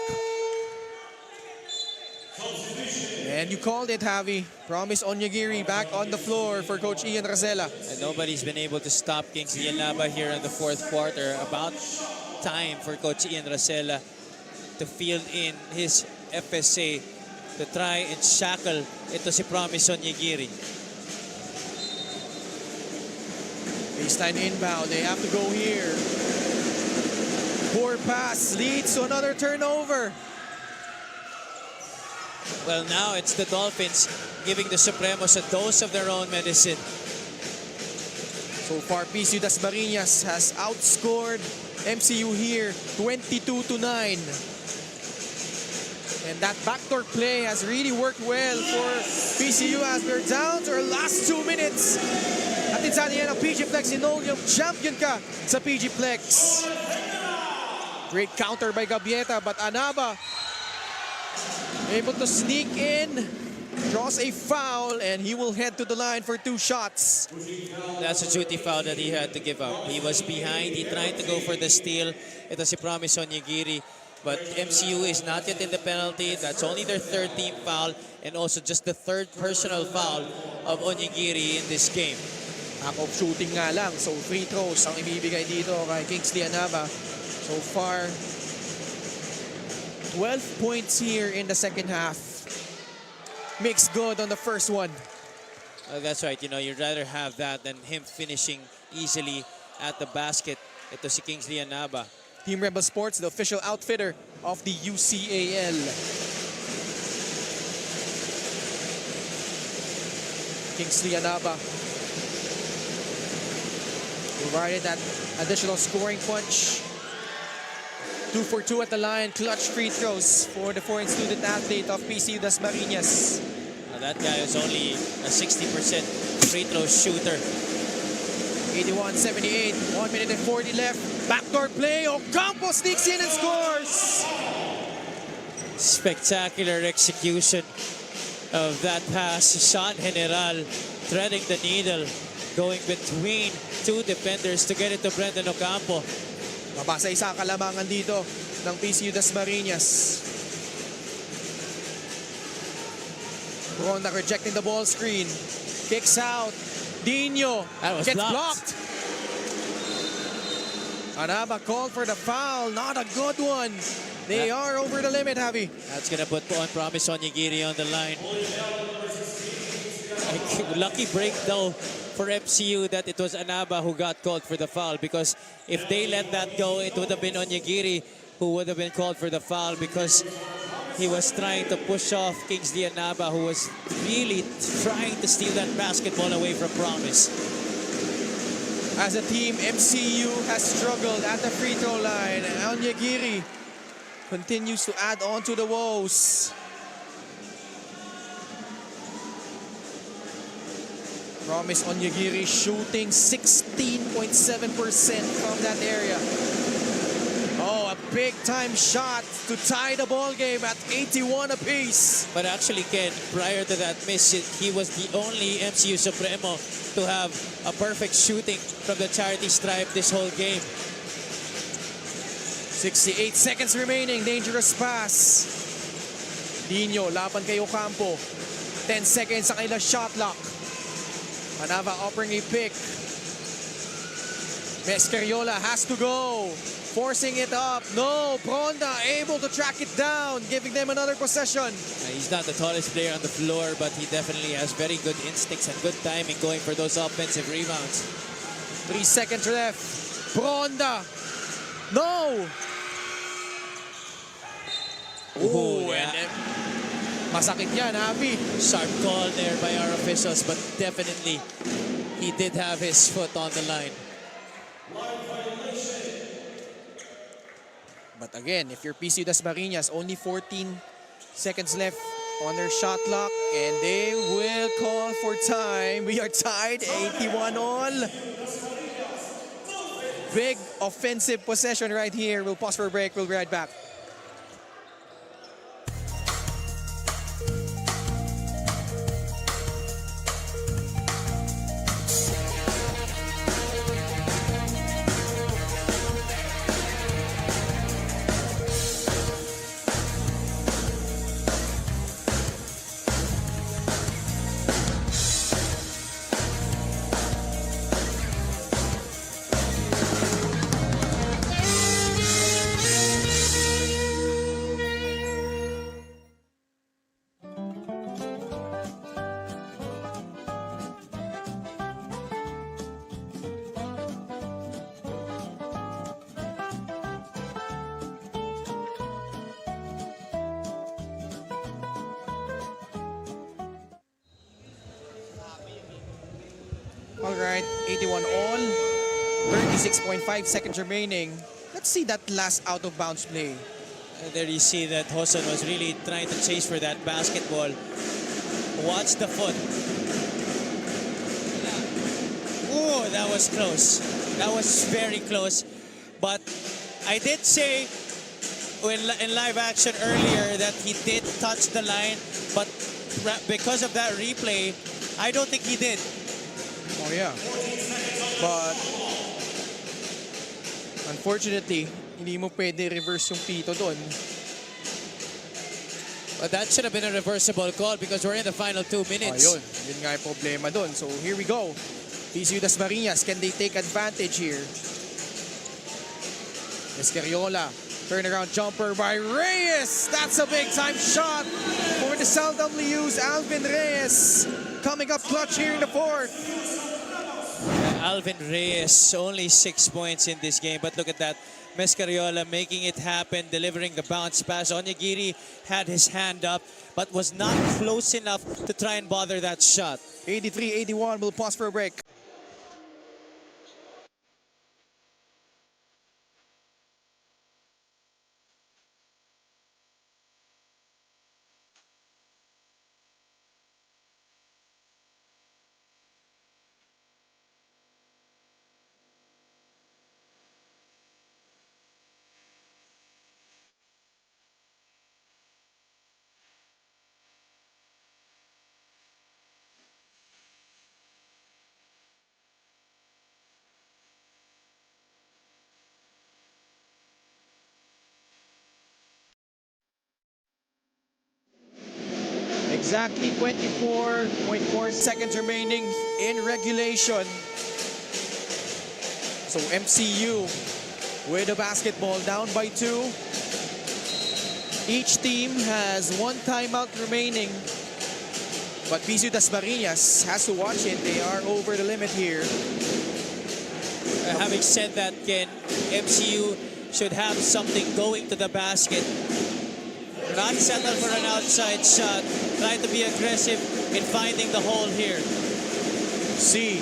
[SPEAKER 1] And you called it, Javi. Promise Onyegiri back on the floor for Coach Ian Racela.
[SPEAKER 2] And nobody's been able to stop Kingsley Anaba here in the fourth quarter. About time for Coach Ian Racela to field in his FSA to try and shackle ito si Promise Onyegiri.
[SPEAKER 1] Baseline inbound, they have to go here. Poor pass leads to another turnover.
[SPEAKER 2] Well, now it's the Dolphins giving the Supremos a dose of their own medicine.
[SPEAKER 1] So far, PCU Dasmariñas has outscored MCU here 22-9. And that backdoor play has really worked well for PCU as we're down to our last 2 minutes. Atin sa atin yan ang PG Flex. Yung champion ka sa PG Flex. Great counter by Gabieta, but Anaba able to sneak in, draws a foul, and he will head to the line for 2 shots.
[SPEAKER 2] That's a duty foul that he had to give up. He was behind. He tried to go for the steal. Ito si Promise Onyegiri. But MCU is not yet in the penalty. That's only their 3rd team foul and also just the 3rd personal foul of Onyegiri in this game.
[SPEAKER 1] Lack of shooting nga lang. So free throws ang ibibigay dito kay Kingsley Anaba. So far, 12 points here in the second half. Makes good on the first one.
[SPEAKER 2] That's right. You know, you'd rather have that than him finishing easily at the basket. Ito si Kingsley Anaba.
[SPEAKER 1] Team Rebel Sports, the official outfitter of the UCAL. Kingsley Anaba provided that additional scoring punch. 2 for 2 at the line, clutch free throws for the foreign student athlete of PCU Dasmariñas.
[SPEAKER 2] That guy is only a 60% free throw shooter.
[SPEAKER 1] 81-78, 1 minute and 40 left. Backdoor play, Ocampo sneaks in and scores!
[SPEAKER 2] Spectacular execution of that pass. Sean General threading the needle, going between 2 defenders to get it to Brendan Ocampo.
[SPEAKER 1] Mabasa isa kalamangan dito ng PCU Dasmariñas. Ronda rejecting the ball screen. Kicks out. Dino
[SPEAKER 2] That was
[SPEAKER 1] gets
[SPEAKER 2] blocked.
[SPEAKER 1] blocked. Anaba called for the foul. Not a good one. They are over the limit, Javi.
[SPEAKER 2] That's gonna put on Promise Onyegiri on the line. Lucky break though for MCU that it was Anaba who got called for the foul, because if they let that go, it would have been Onyegiri who would have been called for the foul, because he was trying to push off Kingsley Anaba, who was really trying to steal that basketball away from Promise.
[SPEAKER 1] As a team, MCU has struggled at the free throw line. Onyegiri continues to add on to the woes. Promise Onyegiri shooting 16.7% from that area. Oh, a big-time shot to tie the ball game at 81 apiece.
[SPEAKER 2] But actually, Ken, prior to that miss, he was the only MCU Supremo to have a perfect shooting from the charity stripe this whole game.
[SPEAKER 1] 68 seconds remaining. Dangerous pass. Dino, laban kay Ocampo. 10 seconds sa kanilang shot lock. Anaba offering a pick. Mescariola has to go. Forcing it up. No, Pronda able to track it down, giving them another possession.
[SPEAKER 2] He's not the tallest player on the floor, but he definitely has very good instincts and good timing going for those offensive rebounds.
[SPEAKER 1] 3 seconds left. Pronda. No.
[SPEAKER 2] Ooh,
[SPEAKER 1] and masakit yan, Javi.
[SPEAKER 2] Sharp call there by our officials, but definitely he did have his foot on the line.
[SPEAKER 1] But again, if you're PCU Dasmariñas, only 14 seconds left on their shot clock, and they will call for time. We are tied, 81 all. Big offensive possession right here. We'll pause for a break. We'll be right back. All right, 81 all. 36.5 seconds remaining. Let's see that last out of bounds play.
[SPEAKER 2] There you see that Hoson was really trying to chase for that basketball. Watch the foot. Oh, that was close. That was very close. But I did say in live action earlier that he did touch the line, but because of that replay, I don't think he did.
[SPEAKER 1] Oh yeah. But unfortunately, hindi mo pwede reverse yung pito doon.
[SPEAKER 2] But that should have been a reversible call because we're in the final 2 minutes.
[SPEAKER 1] Ayun, yun nga yung problema doon. So here we go. PCU-D, can they take advantage here? Escariola, turnaround jumper by Reyes. That's a big time shot for the seldomly used Alvin Reyes. Coming up clutch here in the fourth.
[SPEAKER 2] Alvin Reyes, only 6 points in this game. But look at that. Mescariola making it happen, delivering the bounce pass. Onyegiri had his hand up, but was not close enough to try and bother that shot.
[SPEAKER 1] 83-81, we'll pause for a break. Exactly 24.4 seconds remaining in regulation. So MCU with the basketball down by 2. Each team has 1 timeout remaining. But PCU-D has to watch it. They are over the limit here.
[SPEAKER 2] Having said that, Ken, MCU should have something going to the basket. Not settle for an outside shot. Try to be aggressive in finding the hole here.
[SPEAKER 1] See,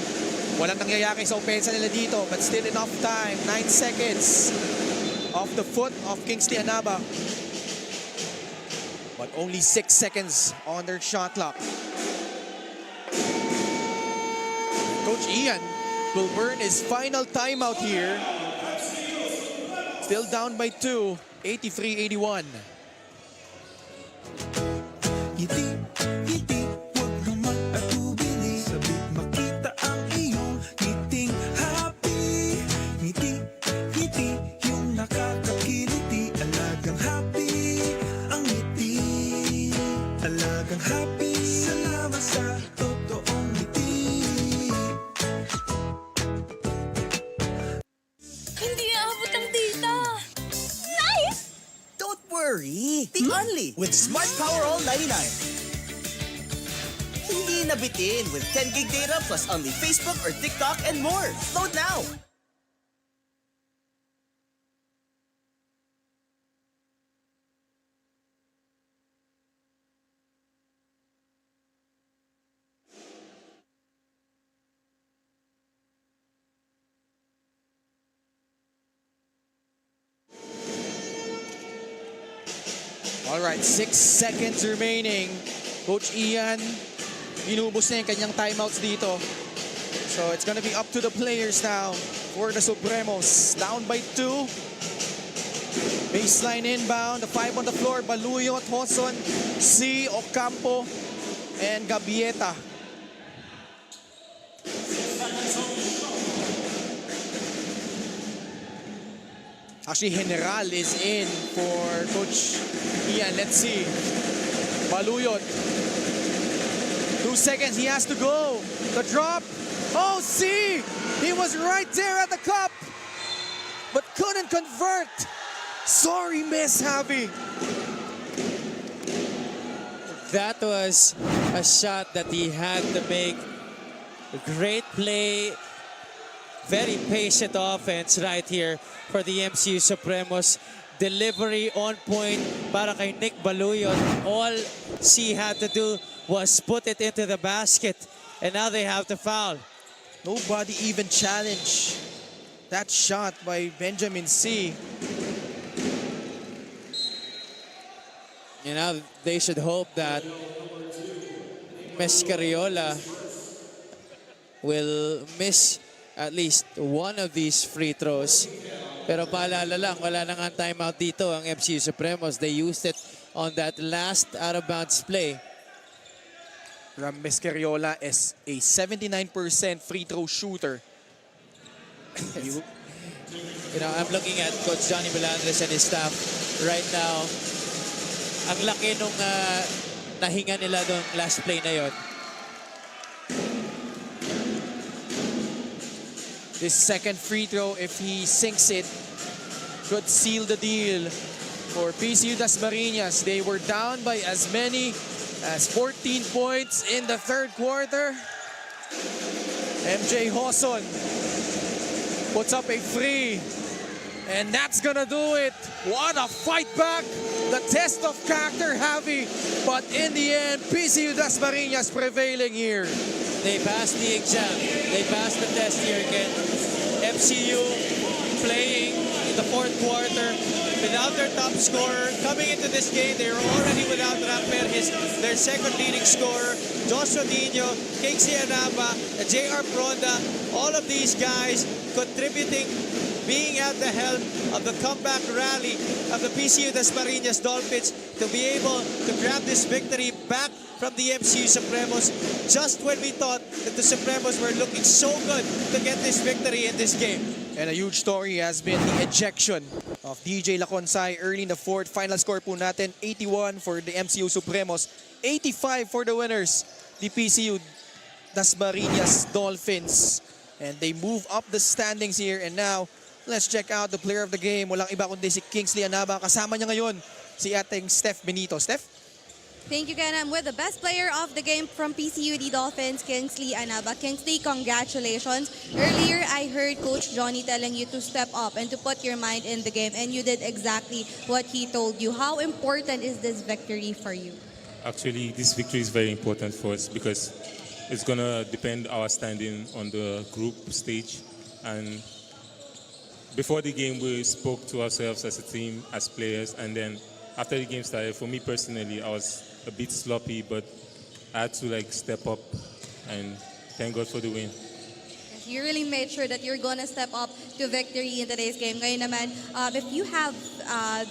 [SPEAKER 1] walang nangyayari sa opensa nila dito, but still enough time. 9 seconds off the foot of Kingsley Anaba. But only 6 seconds on their shot clock. Coach Ian will burn his final timeout here. Still down by 2, 83-81.
[SPEAKER 7] Ngiti, ngiti, huwag naman atubili. Sabik makita ang iyong ngiting happy. Ngiti, ngiti, yung nakakakiliti. Alagang happy, ang ngiti. Alagang happy, salamat sa totoong ngiti.
[SPEAKER 5] Hindi aabot ang data. Nice!
[SPEAKER 4] Don't worry, the only with Smart Power All 99. Hindi nabitin with 10 gig data plus only Facebook or TikTok and more. Load now!
[SPEAKER 1] All right, 6 seconds remaining. Coach Ian, inubos na yung kanyang timeouts dito. So it's gonna be up to the players now for the Supremos. Down by 2. Baseline inbound, the 5 on the floor. Baluyot, Hoson, C, Ocampo, and Gabieta. Actually, General is in for Coach Ian. Let's see. Baluyot. 2 seconds, he has to go. The drop. Oh, see! He was right there at the cup, but couldn't convert. Sorry, Miss Javi.
[SPEAKER 2] That was a shot that he had to make. Great play. Very patient offense right here for the MCU Supremos. Delivery on point para kay Nick Baluyot. All C had to do was put it into the basket. And now they have to foul.
[SPEAKER 1] Nobody even challenged that shot by Benjamin C.
[SPEAKER 2] You know, they should hope that Mescariola will miss at least one of these free throws. Pero paalala lang, wala nang ang timeout dito ang MCU Supremos. They used it on that last out-of-bounds play.
[SPEAKER 1] Mescariola is a 79% free throw shooter.
[SPEAKER 2] You know, I'm looking at Coach Johnny Melandres and his staff right now. Ang laki nung nahinga nila doon last play na yon.
[SPEAKER 1] This second free throw, if he sinks it, could seal the deal for PCU Dasmariñas. They were down by as many as 14 points in the third quarter. MJ Hoson puts up a free, and that's gonna do it. What a fight back. The test of character heavy, but in the end, PCU Dasmariñas prevailing here.
[SPEAKER 2] They passed the exam. They passed the test here again. MCU playing in the fourth quarter without their top scorer. Coming into this game, they were already without Ramper, their second leading scorer. Joshua Dino, Kingsley Anaba, JR Pronda, all of these guys contributing, being at the helm of the comeback rally of the PCU Dasmariñas Dolphins to be able to grab this victory back from the MCU Supremos just when we thought that the Supremos were looking so good to get this victory in this game.
[SPEAKER 1] And a huge story has been the ejection of DJ Laconsay early in the fourth. Final score po natin, 81 for the MCU Supremos, 85 for the winners, the PCU Dasmariñas Dolphins. And they move up the standings here. And now, let's check out the player of the game. Walang iba kundi si Kingsley Anaba. Kasama niya ngayon si ating Steph Benito. Steph?
[SPEAKER 3] Thank you, Ken. I'm with the best player of the game from PCU-D Dolphins, Kingsley Anaba. Kingsley, congratulations. Earlier, I heard Coach Johnny telling you to step up and to put your mind in the game, and you did exactly what he told you. How important is this victory for you?
[SPEAKER 10] Actually, this victory is very important for us because it's going to depend our standing on the group stage. And before the game, we spoke to ourselves as a team, as players, and then after the game started, for me personally, I was a bit sloppy, but I had to step up, and thank God for the win.
[SPEAKER 3] You really made sure that you're gonna step up to victory in today's game. Ngayon naman, if you have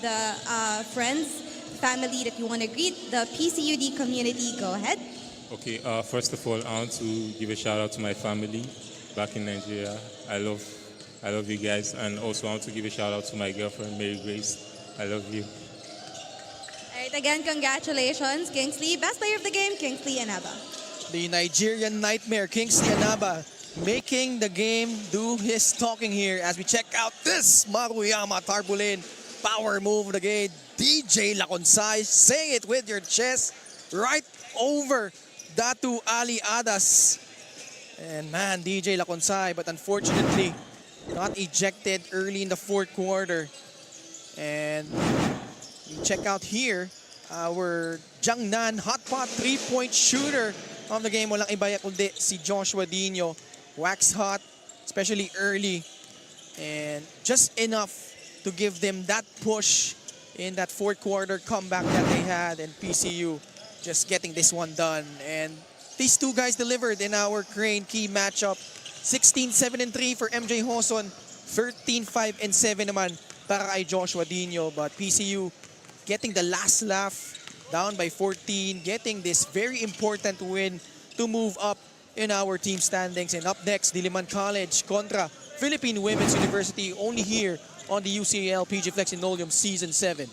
[SPEAKER 3] the friends, family that you want to greet, the PCU-D community, go ahead.
[SPEAKER 10] Okay, first of all, I want to give a shout out to my family back in Nigeria. I love you guys, and also I want to give a shout out to my girlfriend, Mary Grace. I love you.
[SPEAKER 3] Alright, again, congratulations, Kingsley. Best player of the game, Kingsley Anaba.
[SPEAKER 1] The Nigerian Nightmare, Kingsley Anaba, making the game do his talking here as we check out this Maruyama Tarpaulin power move of the game. DJ Laconsay, say it with your chest, right over Datu Ali Adas. And man, DJ Laconsay, but unfortunately, not ejected early in the fourth quarter. And you check out here, our Jiangnan hotpot three-point shooter of the game. Walang iba kundi si Joshua Dino. Wax hot, especially early. And just enough to give them that push in that fourth quarter comeback that they had. And PCU just getting this one done. And these two guys delivered in our Crane Key matchup. 16-7-3 for MJ Hoson. 13-5-7 naman para kay Joshua Dino. But PCU getting the last laugh, down by 14, getting this very important win to move up in our team standings. And up next, Diliman College contra Philippine Women's University, only here on the UCL PG Flex Linoleum Season 7.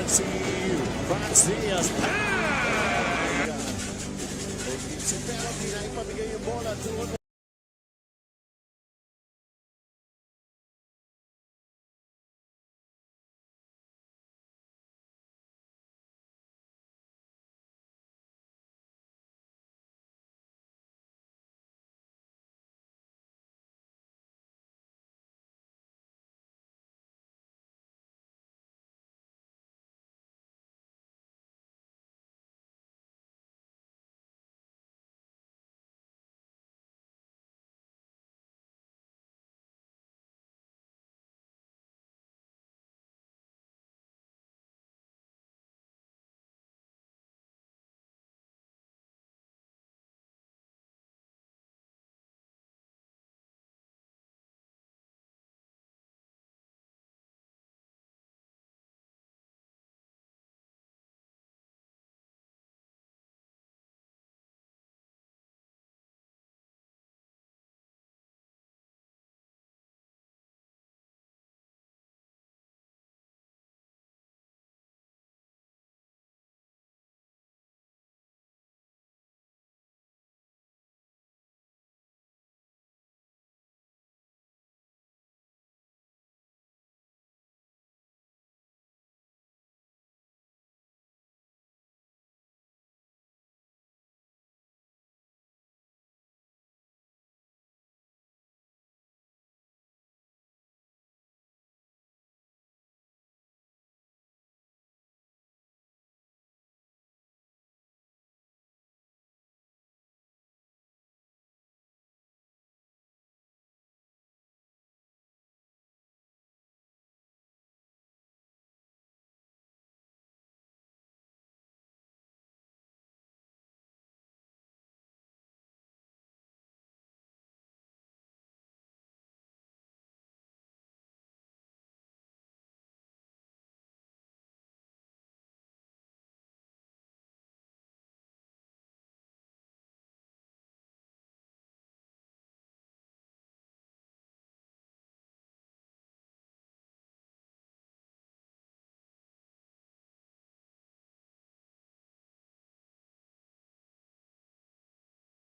[SPEAKER 8] Si Vance Diaz. Si Pero pinaipamigay yung bola doon